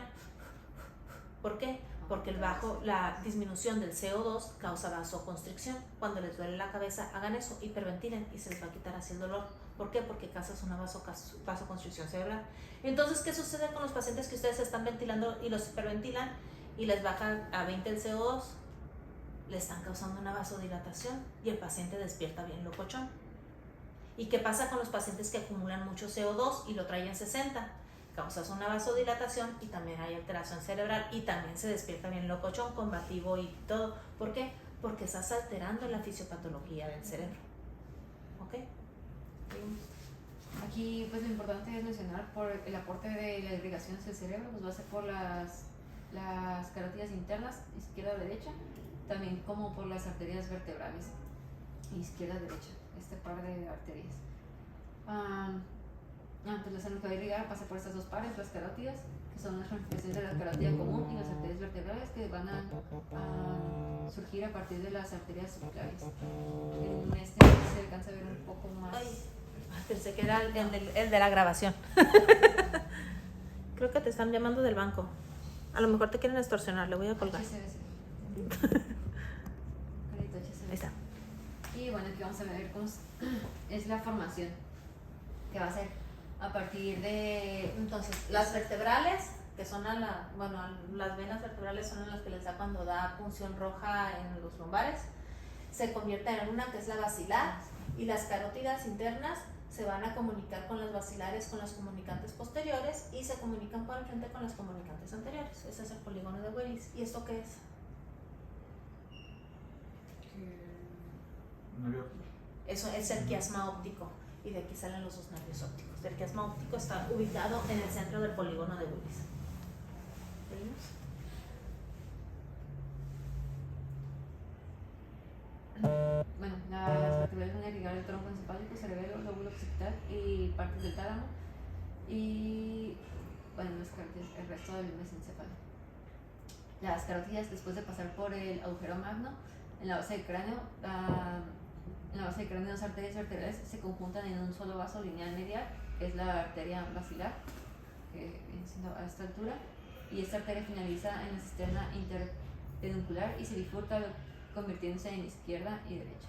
¿Por qué? Porque la disminución del CO2 causa vasoconstricción. Cuando les duele la cabeza, hagan eso, hiperventilen y se les va a quitar así el dolor. ¿Por qué? Porque causas una vasoconstricción cerebral. Entonces, ¿qué sucede con los pacientes que ustedes están ventilando y los hiperventilan y les bajan a 20 el CO2? Le están causando una vasodilatación y el paciente despierta bien locochón. ¿Y qué pasa con los pacientes que acumulan mucho CO2 y lo traen en 60? Causas una vasodilatación y también hay alteración cerebral y también se despierta bien locochón, combativo y todo. ¿Por qué? Porque estás alterando la fisiopatología del cerebro. ¿Ok? Aquí pues lo importante es mencionar por el aporte de la irrigación hacia el cerebro, pues va a ser por las carótidas internas, izquierda-derecha, también como por las arterias vertebrales, izquierda-derecha, este par de arterias. Pues la sangre que va a irrigar pasa por estas dos pares, las carótidas, que son las ramificaciones de la carótida común, y las arterias vertebrales que van a surgir a partir de las arterias subclavias. En este se alcanza a ver un poco más. Ay, pensé que era el de la grabación. Creo que te están llamando del banco. A lo mejor te quieren extorsionar, le voy a colgar. HCBC. Ahí está. Y bueno, aquí vamos a ver cómo es la formación que va a ser a partir de. Entonces, las vertebrales, que son las venas vertebrales son las que les da cuando da punción roja en los lumbares, se convierten en una que es la basilar, y las carótidas internas se van a comunicar con las basilares, con las comunicantes posteriores, y se comunican por enfrente con las comunicantes anteriores. Ese es el polígono de Willis. ¿Y esto qué es? Eso es el quiasma óptico, y de aquí salen los dos nervios ópticos. El quiasma óptico está ubicado en el centro del polígono de Willis. ¿Seguimos? Bueno, las vertebrales van a irrigar el tronco encefálico, cerebelo, lóbulo occipital y partes del tálamo, y bueno, el resto del mesencéfalo. Las carótidas, después de pasar por el agujero magno en la base del cráneo, las arterias vertebrales se conjuntan en un solo vaso lineal medial, que es la arteria basilar, que viene siendo a esta altura, y esta arteria finaliza en la cisterna interpeduncular y se bifurca, convirtiéndose en izquierda y derecha.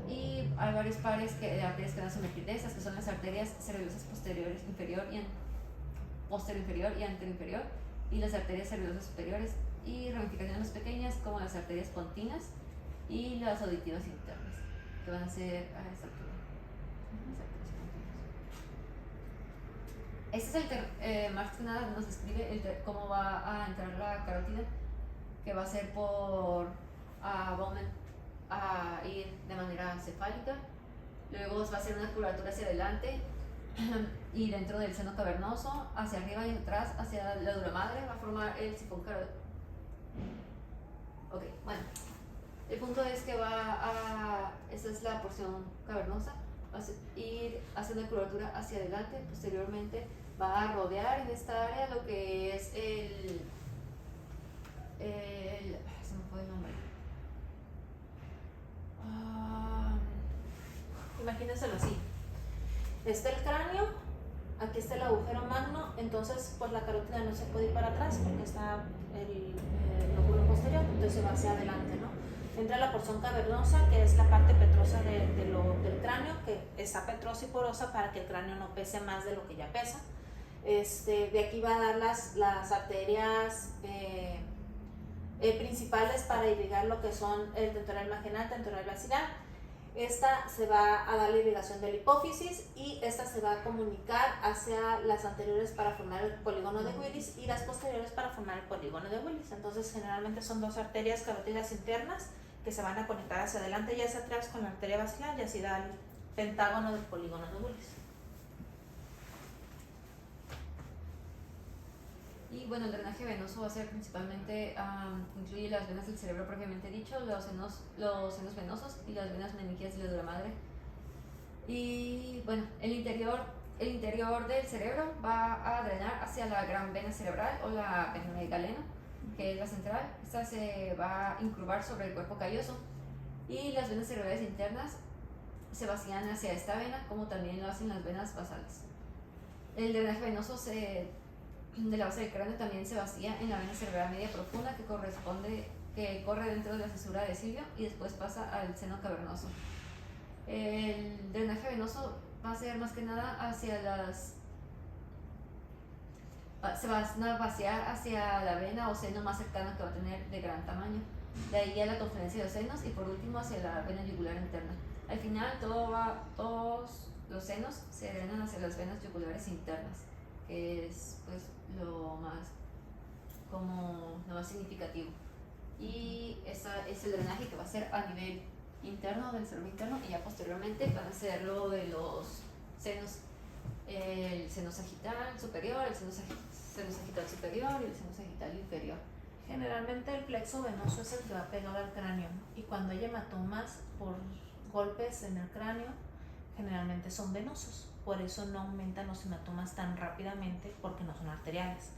Y hay varios pares de arterias que van a sumergir de estas, que son las arterias cerulosas posteriores posterior inferior y antero inferior, y las arterias cerulosas superiores, y ramificaciones más pequeñas como las arterias pontinas y las auditivas internas, que van a ser a esta altura. Este es el que más que nada nos describe cómo va a entrar la carótida, que va a ser a ir de manera cefálica, luego va a ser una curvatura hacia adelante y dentro del seno cavernoso, hacia arriba y atrás, hacia la dura madre, va a formar el sifón carótido. Ok, bueno, el punto es que esta es la porción cavernosa, va a ir hacia una curvatura hacia adelante, posteriormente va a rodear en esta área lo que es se me fue el nombre. Imagínenselo así. Está el cráneo, aquí está el agujero magno, entonces pues la carótida no se puede ir para atrás porque está el lóbulo posterior, entonces va hacia adelante, ¿no? Entra la porción cavernosa, que es la parte petrosa del cráneo, que está petrosa y porosa para que el cráneo no pese más de lo que ya pesa. De aquí va a dar las arterias principales para irrigar lo que son el tentorial marginal, tentorial basilar. Esta se va a dar la irrigación de la hipófisis, y esta se va a comunicar hacia las anteriores para formar el polígono de Willis y las posteriores para formar el polígono de Willis. Entonces generalmente son dos arterias carótidas internas que se van a conectar hacia adelante y hacia atrás con la arteria basilar, y así da el pentágono del polígono de Willis. Y bueno, el drenaje venoso va a ser principalmente, incluye las venas del cerebro propiamente dicho, los senos venosos y las venas meningiales de la dura madre. Y bueno, el interior del cerebro va a drenar hacia la gran vena cerebral o la vena de Galeno, que es la central. Esta se va a incurvar sobre el cuerpo calloso y las venas cerebrales internas se vacían hacia esta vena, como también lo hacen las venas basales. El drenaje venoso de la base del cráneo también se vacía en la vena cerebral media profunda que corre dentro de la cesura de Silvio y después pasa al seno cavernoso. El drenaje venoso va a ser más que nada se va a vaciar hacia la vena o seno más cercano que va a tener de gran tamaño. De ahí a la confluencia de los senos y por último hacia la vena yugular interna. Al final todos los senos se drenan hacia las venas yugulares internas, que es pues lo más significativo. Y este es el drenaje que va a ser a nivel interno del cerebro interno y ya posteriormente van a ser lo de los senos, el seno sagital superior, el seno sagital superior y el seno sagital inferior. Generalmente el plexo venoso es el que va pegado al cráneo, ¿no? Y cuando hay hematomas por golpes en el cráneo, generalmente son venosos. Por eso no aumentan los hematomas tan rápidamente, porque no son arteriales.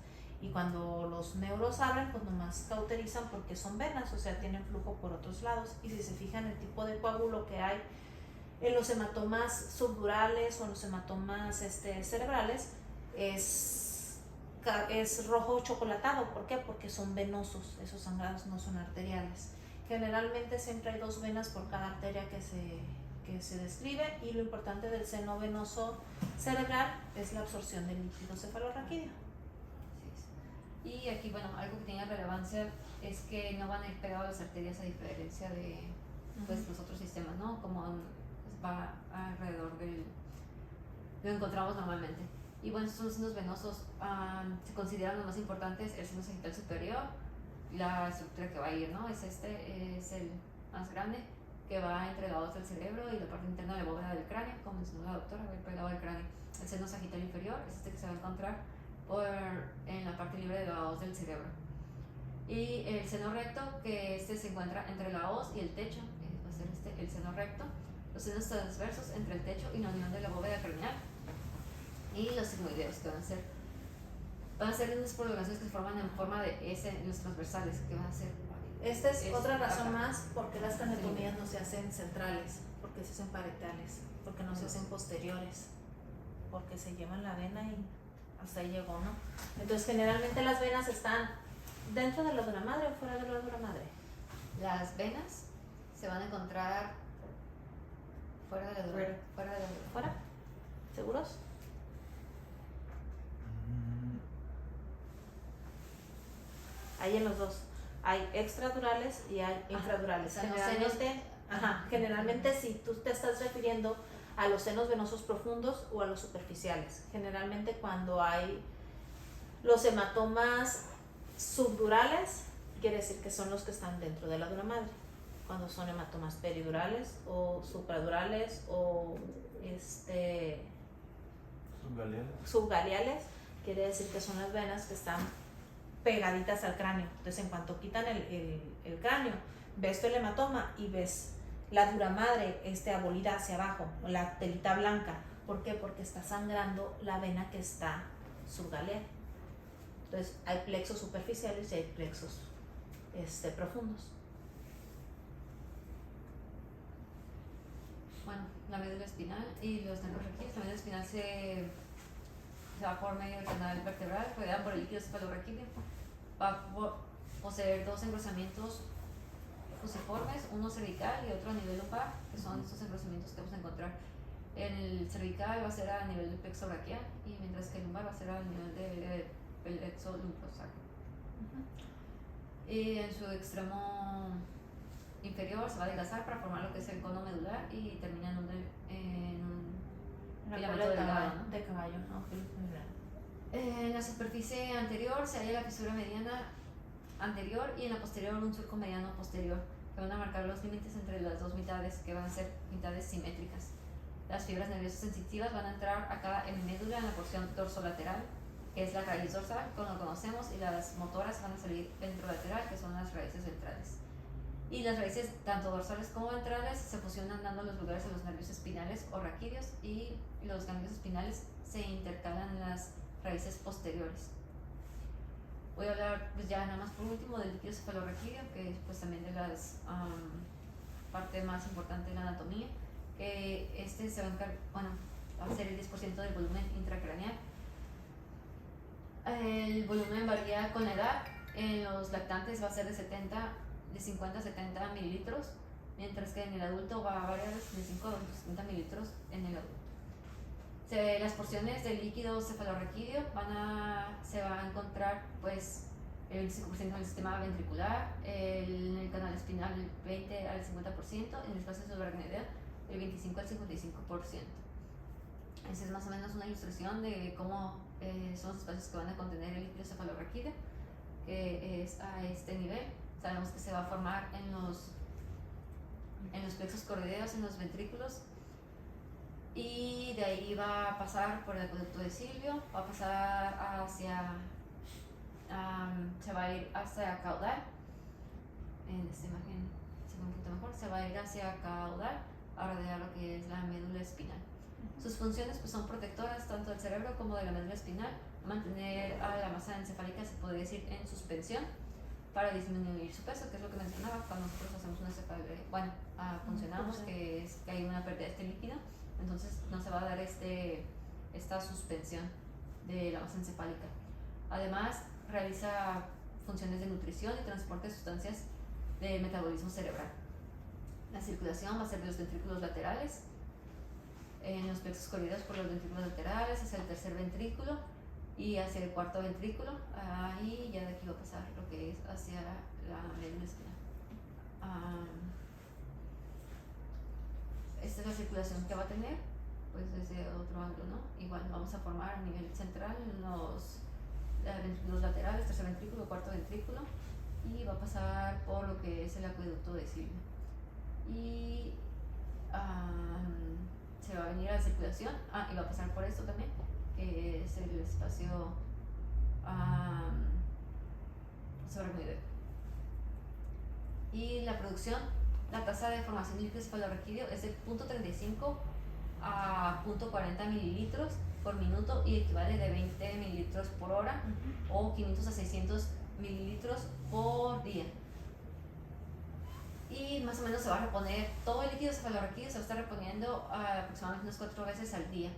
Y cuando los neuros abren, pues nomás cauterizan porque son venas, o sea, tienen flujo por otros lados. Y si se fijan el tipo de coágulo que hay en los hematomas subdurales o en los hematomas cerebrales, es rojo chocolatado. ¿Por qué? Porque son venosos, esos sangrados no son arteriales. Generalmente siempre hay 2 venas por cada arteria que se describe, y lo importante del seno venoso cerebral es la absorción del líquido cefalorraquídeo. Y aquí, bueno, algo que tiene relevancia es que no van a ir pegados las arterias a diferencia de pues, los otros sistemas, ¿no? Como va alrededor lo encontramos normalmente. Y bueno, estos senos venosos se consideran los más importantes: el seno sagital superior, la estructura que va a ir, ¿no? Es el más grande, que va entre la dos del cerebro y la parte interna de la bóveda del cráneo, como mencionó la doctora, va a ir pegado al cráneo. El seno sagital inferior es que se va a encontrar en la parte libre de la hoz del cerebro. Y el seno recto, que se encuentra entre la hoz y el techo, va a ser el seno recto. Los senos transversos entre el techo y la unión de la bóveda craneal. Y los sigmoideos, que van a ser unas prolongaciones que se forman en forma de S en los transversales, que van a ser... Esta es otra razón más porque las craneotomías no se hacen centrales, porque se hacen parietales, porque no se hacen posteriores, porque se llevan la vena y hasta ahí llegó, ¿no? Entonces generalmente las venas están dentro de la dura madre o fuera de la dura madre. Las venas se van a encontrar fuera de la dura. ¿Fuera? ¿Seguros? Hay en los dos. Hay extradurales y hay infradurales. Generalmente si tú te estás refiriendo a los senos venosos profundos o a los superficiales. Generalmente cuando hay los hematomas subdurales, quiere decir que son los que están dentro de la dura madre. Cuando son hematomas peridurales o supradurales o subgaleales, quiere decir que son las venas que están pegaditas al cráneo. Entonces en cuanto quitan el cráneo, ves tú el hematoma y ves la dura madre abolida hacia abajo, la telita blanca. ¿Por qué? Porque está sangrando la vena que está subgaleal. Entonces hay plexos superficiales y hay plexos profundos. Bueno, la médula espinal y los nervios raquídeos. La médula espinal se va por medio del canal vertebral, rodeada por el líquido cefalorraquídeo. Va a poseer 2 engrosamientos fusiformes, uno cervical y otro a nivel lumbar, que son estos engrosamientos que vamos a encontrar. El cervical va a ser a nivel del plexo braquial, y mientras que el lumbar va a ser a nivel del plexo lumbrosacro. Y en su extremo inferior se va a adelgazar para formar lo que es el cono medular y termina en un filamento delgado, ¿no? De caballo, ¿no? En la superficie anterior se halla la fisura mediana anterior y en la posterior un surco mediano posterior, que van a marcar los límites entre las dos mitades, que van a ser mitades simétricas. Las fibras nerviosas sensitivas van a entrar acá en médula, en la porción dorsolateral, que es la raíz dorsal, como lo conocemos, y las motoras van a salir ventrolateral, que son las raíces ventrales. Y las raíces, tanto dorsales como ventrales, se fusionan dando los lugares a los nervios espinales o raquídeos, y los ganglios espinales se intercalan en las raíces posteriores. Voy a hablar pues ya nada más por último del líquido cefalorraquídeo, que es pues también de las parte más importante de la anatomía, que este se va a ser el 10% del volumen intracraneal. El volumen varía con la edad. En los lactantes va a ser de 50 a 70 mililitros, mientras que en el adulto va a variar de 5 a 270 mililitros en el adulto. Las porciones del líquido cefalorraquídeo se va a encontrar pues el 25% en el sistema ventricular, en el canal espinal el 20 al 50%, en el espacio subaracnoideo el 25 al 55%. Esa es más o menos una ilustración de cómo son los espacios que van a contener el líquido cefalorraquídeo, que es a este nivel. Sabemos que se va a formar en los plexos coroideos, en los ventrículos, y de ahí va a pasar por el acueducto de Silvio, va a pasar se va a ir hacia caudal. En esta imagen se ve un poquito mejor, se va a ir hacia caudal a rodear lo que es la médula espinal. Sus funciones pues son protectoras tanto del cerebro como de la médula espinal, mantener a la masa encefálica, se podría decir, en suspensión para disminuir su peso, que es lo que mencionaba cuando nosotros hacemos una cefalea, funcionamos, que hay una pérdida de este líquido, entonces no se va a dar esta suspensión de la masa encefálica. Además, realiza funciones de nutrición y transporte de sustancias de metabolismo cerebral. La circulación va a ser de los ventrículos laterales, en los plexos coroideos por los ventrículos laterales, hacia el tercer ventrículo y hacia el cuarto ventrículo, y ya de aquí va a pasar lo que es hacia la médula espinal. Esta es la circulación que va a tener, pues desde otro ángulo, ¿no? Igual vamos a formar a nivel central los ventrículos laterales, tercer ventrículo, cuarto ventrículo, y va a pasar por lo que es el acueducto de Silvio. Y se va a venir a la circulación, y va a pasar por esto también, que es el espacio subaracnoideo. Y la producción, la tasa de formación de líquido cefalorraquídeo es de 0.35 a 0.40 mililitros por minuto y equivale de 20 mililitros por hora o 500 a 600 mililitros por día. Y más o menos se va a reponer, todo el líquido cefalorraquídeo se va a estar reponiendo aproximadamente unas 4 veces al día,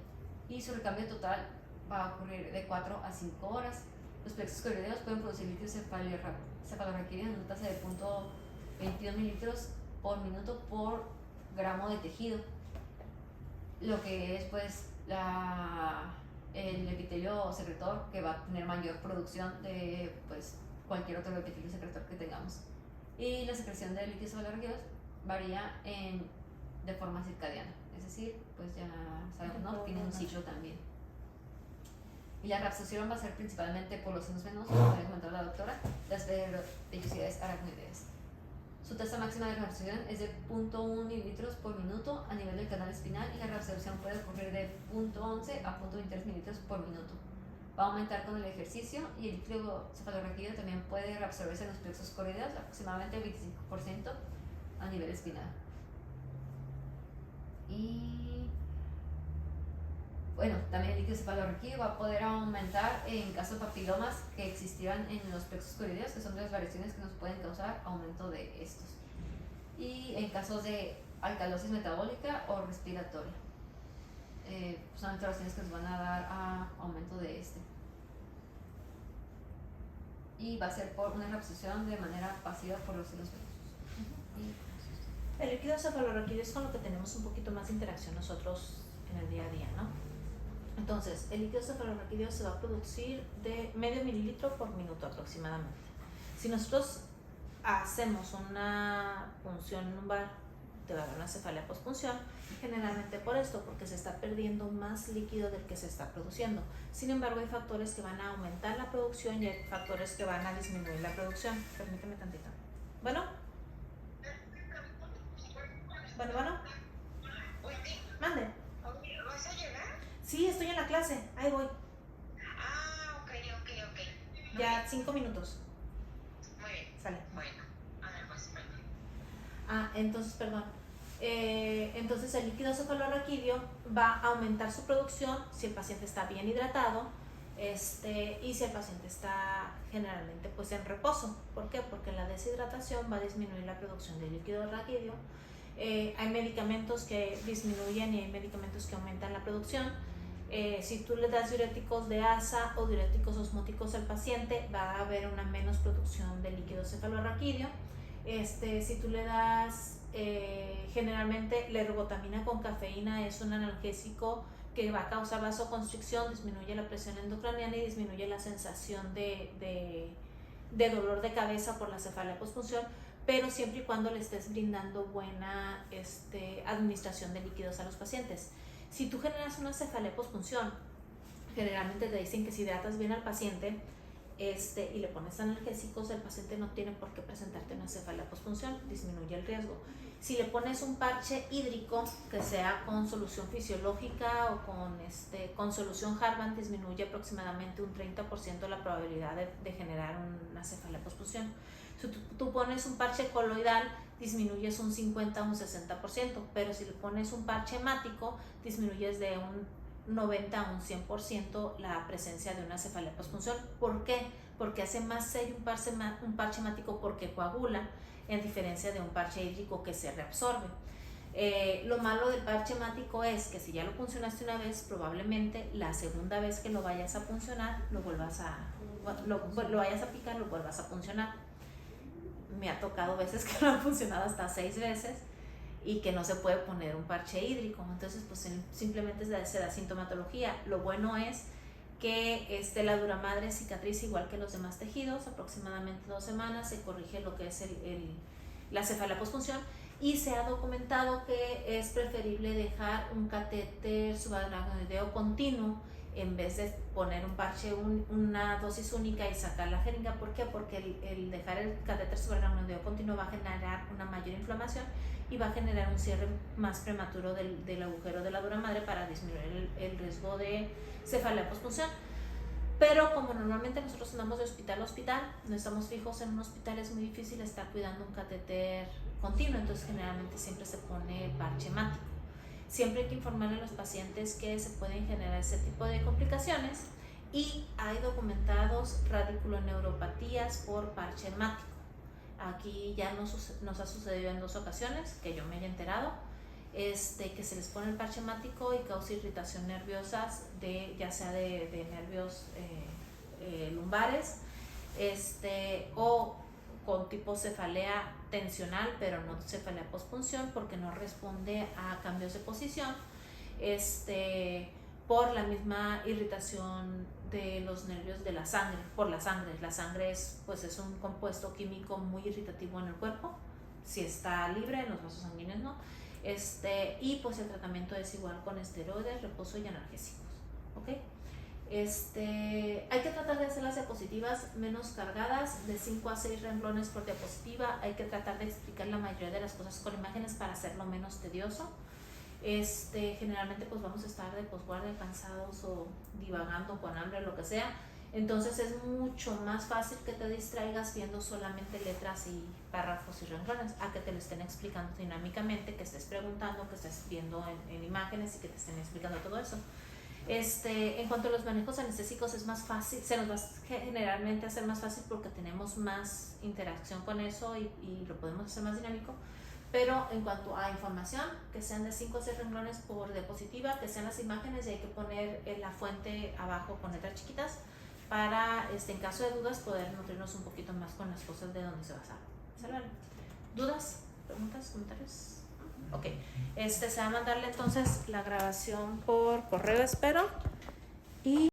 y su recambio total va a ocurrir de 4 a 5 horas. Los plexos coroideos pueden producir líquido cefalorraquídeo en una tasa de 0.21 mililitros por minuto por gramo de tejido, lo que es pues el epitelio secretor, que va a tener mayor producción de pues cualquier otro epitelio secretor que tengamos. Y la secreción de líquidos cefalorraquídeos varía de forma circadiana, es decir, pues ya sabemos, ¿no? Tiene un ciclo también. Y la reabsorción va a ser principalmente por los senos venosos, como había comentado la doctora, las vellosidades aracnoideas. Su tasa máxima de reabsorción es de 0.1 mililitros por minuto a nivel del canal espinal, y la reabsorción puede ocurrir de 0.11 a 0.23 mililitros por minuto. Va a aumentar con el ejercicio, y el líquido cefalorraquídeo también puede reabsorberse en los plexos coroideos, aproximadamente el 25% a nivel espinal. Y bueno, también el líquido cefalorraquídeo va a poder aumentar en caso de papilomas que existieran en los plexos coroideos, que son las variaciones que nos pueden causar aumento de estos, y en casos de alcalosis metabólica o respiratoria. Son alteraciones que nos van a dar a aumento de y va a ser por una reabsorción de manera pasiva por los senos venosos. El líquido cefalorraquídeo es con lo que tenemos un poquito más de interacción nosotros en el día a día, ¿no? Entonces, el líquido cefalorraquídeo se va a producir de medio mililitro por minuto aproximadamente. Si nosotros hacemos una punción lumbar, te va a dar una cefalea postpunción, generalmente por esto, porque se está perdiendo más líquido del que se está produciendo. Sin embargo, hay factores que van a aumentar la producción y hay factores que van a disminuir la producción. Permíteme tantito. Bueno. Mande. ¿Vas a llegar? Sí, estoy en la clase. Ahí voy. Ok. Ya 5 minutos. Muy bien. Sale. Bueno, además, entonces, perdón. Entonces el líquido cefalorraquídeo va a aumentar su producción si el paciente está bien hidratado Y si el paciente está generalmente pues en reposo. ¿Por qué? Porque la deshidratación va a disminuir la producción de líquido raquídeo. Hay medicamentos que disminuyen y hay medicamentos que aumentan la producción. Si tú le das diuréticos de asa o diuréticos osmóticos al paciente, va a haber una menos producción de líquido cefalorraquídeo. Si tú le das generalmente la ergotamina con cafeína, es un analgésico que va a causar vasoconstricción, disminuye la presión endocraniana y disminuye la sensación de dolor de cabeza por la cefalea posfunción, pero siempre y cuando le estés brindando buena administración de líquidos a los pacientes. Si tú generas una cefalea posfunción, generalmente te dicen que si hidratas bien al paciente y le pones analgésicos, el paciente no tiene por qué presentarte una cefalea posfunción, disminuye el riesgo. Si le pones un parche hídrico que sea con solución fisiológica o con solución Harvan, disminuye aproximadamente un 30% la probabilidad de generar una cefalea posfunción. Si tú pones un parche coloidal, disminuyes un 50 a un 60%, pero si le pones un parche hemático, disminuyes de un 90 a un 100% la presencia de una cefalea posfunción. ¿Por qué? Porque hace más serio un parche hemático porque coagula, en diferencia de un parche hídrico que se reabsorbe. Lo malo del parche hemático es que si ya lo puncionaste una vez, probablemente la segunda vez que lo vayas a puncionar, lo vayas a picar, lo vuelvas a puncionar. Me ha tocado veces que lo han funcionado hasta 6 veces y que no se puede poner un parche hídrico, entonces pues simplemente se da sintomatología. Lo bueno es que la duramadre cicatriza igual que los demás tejidos, aproximadamente 2 semanas se corrige lo que es la cefalea posfunción, y se ha documentado que es preferible dejar un catéter subaracnoideo continuo en vez de poner un parche, una dosis única y sacar la jeringa. ¿Por qué? Porque el dejar el catéter subaracnoideo continuo va a generar una mayor inflamación y va a generar un cierre más prematuro del agujero de la dura madre para disminuir el riesgo de cefalea posfunción. Pero como normalmente nosotros andamos de hospital a hospital, no estamos fijos en un hospital, es muy difícil estar cuidando un catéter continuo, entonces generalmente siempre se pone parche hemático. Siempre hay que informarle a los pacientes que se pueden generar ese tipo de complicaciones, y hay documentados radiculoneuropatías por parche hemático. Aquí ya nos ha sucedido en 2 ocasiones que yo me haya enterado, que se les pone el parche hemático y causa irritación nerviosa, ya sea de nervios lumbares, o con tipo cefalea tensional, pero no cefalea posfunción, porque no responde a cambios de posición, por la misma irritación de los nervios de la sangre, por la sangre. La sangre es un compuesto químico muy irritativo en el cuerpo, si está libre, en los vasos sanguíneos no. Y pues el tratamiento es igual con esteroides, reposo y analgésicos. ¿Okay? Hay que tratar de hacer las diapositivas menos cargadas, de 5 a 6 renglones por diapositiva. Hay que tratar de explicar la mayoría de las cosas con imágenes para hacerlo menos tedioso. Generalmente pues vamos a estar de posguardia, cansados o divagando con hambre, lo que sea. Entonces es mucho más fácil que te distraigas viendo solamente letras y párrafos y renglones, a que te lo estén explicando dinámicamente, que estés preguntando, que estés viendo en imágenes y que te estén explicando todo eso. En cuanto a los manejos anestésicos, es más fácil, se nos va generalmente a hacer más fácil porque tenemos más interacción con eso y lo podemos hacer más dinámico. Pero en cuanto a información, que sean de 5 o 6 renglones por diapositiva, que sean las imágenes, y hay que poner la fuente abajo con letras chiquitas para, en caso de dudas, poder nutrirnos un poquito más con las cosas de donde se basaron. ¿Dudas? ¿Preguntas? ¿Comentarios? Ok. Se va a mandarle entonces la grabación por correo, espero. Y